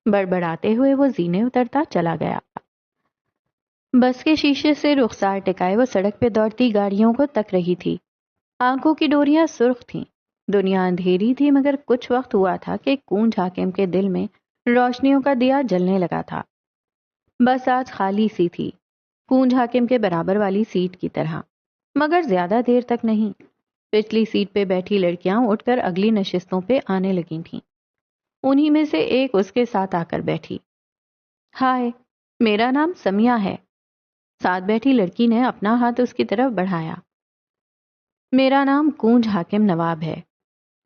بڑبڑاتے ہوئے وہ زینے اترتا چلا گیا۔ بس کے شیشے سے رخسار ٹکائے وہ سڑک پہ دوڑتی گاڑیوں کو تک رہی تھی۔ آنکھوں کی ڈوریاں سرخ تھیں۔ دنیا اندھیری تھی، مگر کچھ وقت ہوا تھا کہ کونج حاکم کے دل میں روشنیوں کا دیا جلنے لگا تھا۔ بس آج خالی سی تھی، کونج حاکم کے برابر والی سیٹ کی طرح، مگر زیادہ دیر تک نہیں۔ پچھلی سیٹ پہ بیٹھی لڑکیاں اٹھ کر اگلی نشستوں پہ آنے لگی تھیں۔ انہی میں سے ایک اس کے ساتھ آ کر بیٹھی۔ ہائے، میرا نام سمیہ ہے۔ ساتھ بیٹھی لڑکی نے اپنا ہاتھ اس کی طرف بڑھایا۔ میرا نام کونج حاکم نواب ہے۔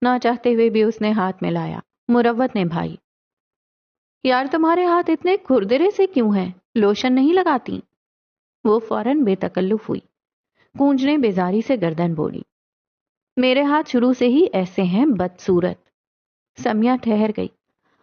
نہ چاہتے ہوئے بھی اس نے ہاتھ ملایا۔ مروت نے بھائی۔ یار تمہارے ہاتھ اتنے کھردرے سے کیوں ہیں؟ لوشن نہیں لگاتی؟ وہ فوراً بے تکلف ہوئی۔ کونج نے بیزاری سے گردن بولی، میرے ہاتھ شروع سے ہی ایسے ہیں بدصورت۔ سمیہ ٹھہر گئی۔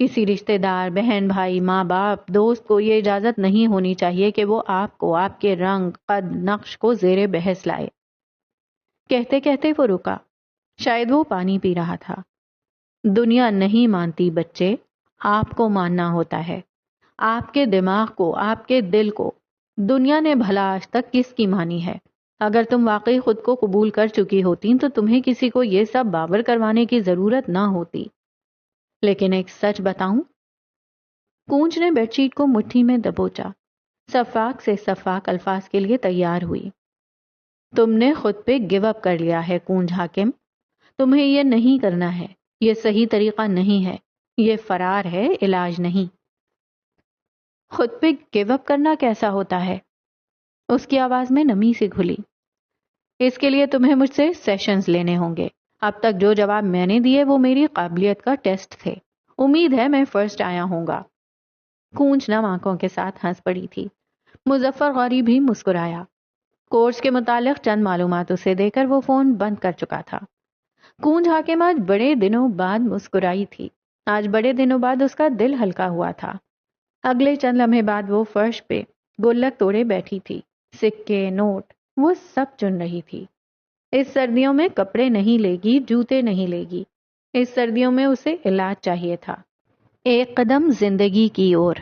کسی رشتہ دار، بہن بھائی، ماں باپ، دوست کو یہ اجازت نہیں ہونی چاہیے کہ وہ آپ کو، آپ کے رنگ، قد، نقش کو زیر بحث لائے۔ کہتے کہتے وہ رکا، شاید وہ پانی پی رہا تھا۔ دنیا نہیں مانتی بچے، آپ کو ماننا ہوتا ہے، آپ کے دماغ کو، آپ کے دل کو۔ دنیا نے بھلا آج تک کس کی مانی ہے؟ اگر تم واقعی خود کو قبول کر چکی ہوتی تو تمہیں کسی کو یہ سب باور کروانے کی ضرورت نہ ہوتی۔ لیکن ایک سچ بتاؤں؟ کونچ نے بیڈ شیٹ کو مٹھی میں دبوچا، صفاق سے صفاق الفاظ کے لیے تیار ہوئی۔ تم نے خود پہ گیو اپ کر لیا ہے کونج حاکم، تمہیں یہ نہیں کرنا ہے، یہ صحیح طریقہ نہیں ہے، یہ فرار ہے، علاج نہیں۔ خود پہ گیو اپ کرنا کیسا ہوتا ہے؟ اس کی آواز میں نمی سی گھلی۔ اس کے لیے تمہیں مجھ سے سیشنز لینے ہوں گے۔ اب تک جو جواب میں نے دیے وہ میری قابلیت کا ٹیسٹ تھے، امید ہے میں فرسٹ آیا ہوں گا۔ کونچ نم آنکھوں کے ساتھ ہنس پڑی تھی۔ مظفر غوری بھی مسکرایا۔ کورس کے متعلق چند معلومات اسے دے کر وہ فون بند کر چکا تھا۔ کونج حاکم آج بڑے دنوں بعد مسکرائی تھی، آج بڑے دنوں بعد اس کا دل ہلکا ہوا تھا۔ اگلے چند لمحے بعد وہ فرش پہ گلک توڑے بیٹھی تھی، سکے، نوٹ، وہ سب چن رہی تھی۔ اس سردیوں میں کپڑے نہیں لے گی، جوتے نہیں لے گی، اس سردیوں میں اسے علاج چاہیے تھا، ایک قدم زندگی کی اور۔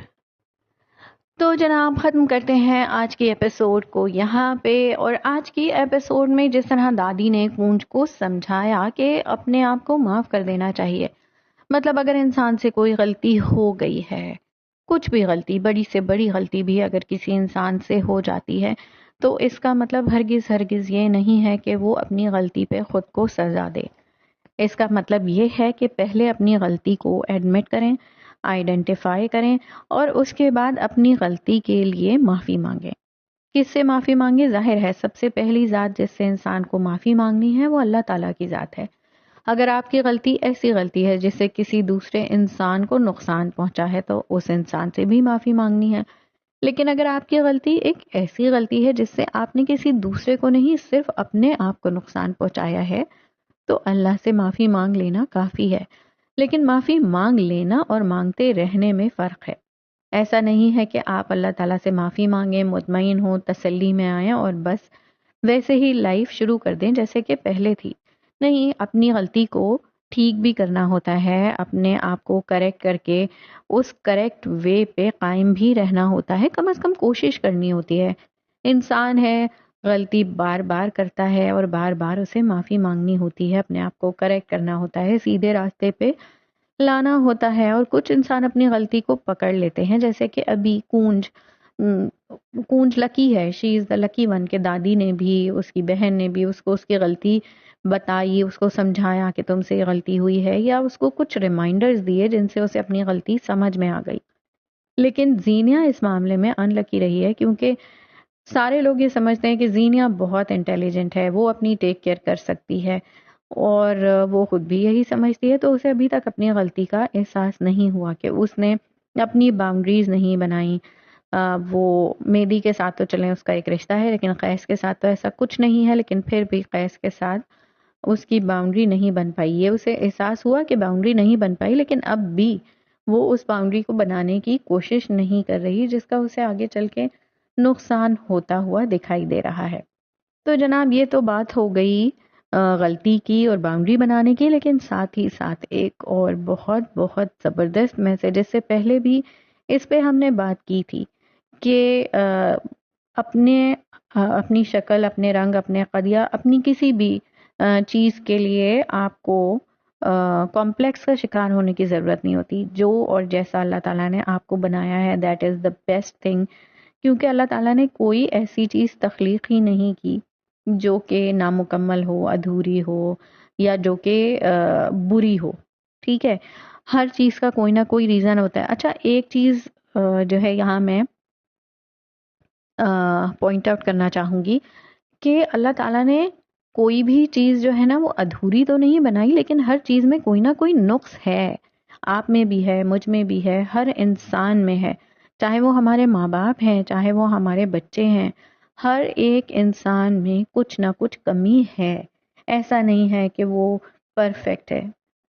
تو جناب ختم کرتے ہیں آج کی ایپیسوڈ کو یہاں پہ، اور آج کی ایپیسوڈ میں جس طرح دادی نے کونج کو سمجھایا کہ اپنے آپ کو معاف کر دینا چاہیے، مطلب اگر انسان سے کوئی غلطی ہو گئی ہے، کچھ بھی غلطی، بڑی سے بڑی غلطی بھی اگر کسی انسان سے ہو جاتی ہے تو اس کا مطلب ہرگز ہرگز یہ نہیں ہے کہ وہ اپنی غلطی پہ خود کو سزا دے۔ اس کا مطلب یہ ہے کہ پہلے اپنی غلطی کو ایڈمٹ کریں، آئیڈینٹیفائی کریں، اور اس کے بعد اپنی غلطی کے لیے معافی مانگیں۔ کس سے معافی مانگیں؟ ظاہر ہے سب سے پہلی ذات جس سے انسان کو معافی مانگنی ہے وہ اللہ تعالیٰ کی ذات ہے۔ اگر آپ کی غلطی ایسی غلطی ہے جس سے کسی دوسرے انسان کو نقصان پہنچا ہے تو اس انسان سے بھی معافی مانگنی ہے۔ لیکن اگر آپ کی غلطی ایک ایسی غلطی ہے جس سے آپ نے کسی دوسرے کو نہیں، صرف اپنے آپ کو نقصان پہنچایا ہے، تو اللہ سے معافی مانگ لینا کافی ہے۔ لیکن معافی مانگ لینا اور مانگتے رہنے میں فرق ہے۔ ایسا نہیں ہے کہ آپ اللہ تعالیٰ سے معافی مانگیں، مطمئن ہوں، تسلی میں آئیں اور بس ویسے ہی لائف شروع کر دیں جیسے کہ پہلے تھی۔ نہیں، اپنی غلطی کو ٹھیک بھی کرنا ہوتا ہے، اپنے آپ کو کریکٹ کر کے اس کریکٹ وے پہ قائم بھی رہنا ہوتا ہے، کم از کم کوشش کرنی ہوتی ہے۔ انسان ہے، غلطی بار بار کرتا ہے اور بار بار اسے معافی مانگنی ہوتی ہے، اپنے آپ کو کریکٹ کرنا ہوتا ہے، سیدھے راستے پہ لانا ہوتا ہے۔ اور کچھ انسان اپنی غلطی کو پکڑ لیتے ہیں، جیسے کہ ابھی کونج لکی ہے، شی از دا لکی ون، کہ دادی نے بھی، اس کی بہن نے بھی اس کو اس کی غلطی بتائی، اس کو سمجھایا کہ تم سے یہ غلطی ہوئی ہے، یا اس کو کچھ ریمائنڈرز دیے جن سے اسے اپنی غلطی سمجھ میں آ گئی۔ لیکن زینیا اس معاملے میں ان لکی رہی ہے، کیونکہ سارے لوگ یہ سمجھتے ہیں کہ زینیا بہت انٹیلیجنٹ ہے، وہ اپنی ٹیک کیئر کر سکتی ہے، اور وہ خود بھی یہی سمجھتی ہے، تو اسے ابھی تک اپنی غلطی کا احساس نہیں ہوا کہ اس نے اپنی باؤنڈریز نہیں بنائی۔ وہ میدی کے ساتھ تو چلیں اس کا ایک رشتہ ہے، لیکن قیس کے ساتھ تو ایسا کچھ نہیں ہے، لیکن پھر بھی قیس کے ساتھ اس کی باؤنڈری نہیں بن پائی۔ یہ اسے احساس ہوا کہ باؤنڈری نہیں بن پائی، لیکن اب بھی وہ اس باؤنڈری کو بنانے کی کوشش نہیں کر رہی، جس کا اسے آگے چل کے نقصان ہوتا ہوا دکھائی دے رہا ہے۔ تو جناب یہ تو بات ہو گئی غلطی کی اور باؤنڈری بنانے کی، لیکن ساتھ ہی ساتھ ایک اور بہت بہت زبردست میسج، اس سے پہلے بھی اس پہ ہم نے بات کی تھی کہ اپنی شکل، اپنے رنگ، اپنے قد یا اپنی کسی بھی چیز کے لیے آپ کو کمپلیکس کا شکار ہونے کی ضرورت نہیں ہوتی۔ جو اور جیسا اللہ تعالیٰ نے آپ کو بنایا ہے that is the best thing, کیونکہ اللہ تعالیٰ نے کوئی ایسی چیز تخلیق ہی نہیں کی جو کہ نامکمل ہو، ادھوری ہو، یا جو کہ بری ہو۔ ٹھیک ہے، ہر چیز کا کوئی نہ کوئی ریزن ہوتا ہے۔ اچھا ایک چیز جو ہے یہاں میں پوائنٹ آؤٹ کرنا چاہوں گی کہ اللہ تعالیٰ نے کوئی بھی چیز جو ہے نا وہ ادھوری تو نہیں بنائی، لیکن ہر چیز میں کوئی نہ کوئی نقص ہے۔ آپ میں بھی ہے، مجھ میں بھی ہے، ہر انسان میں ہے، چاہے وہ ہمارے ماں باپ ہیں، چاہے وہ ہمارے بچے ہیں، ہر ایک انسان میں کچھ نہ کچھ کمی ہے۔ ایسا نہیں ہے کہ وہ پرفیکٹ ہے۔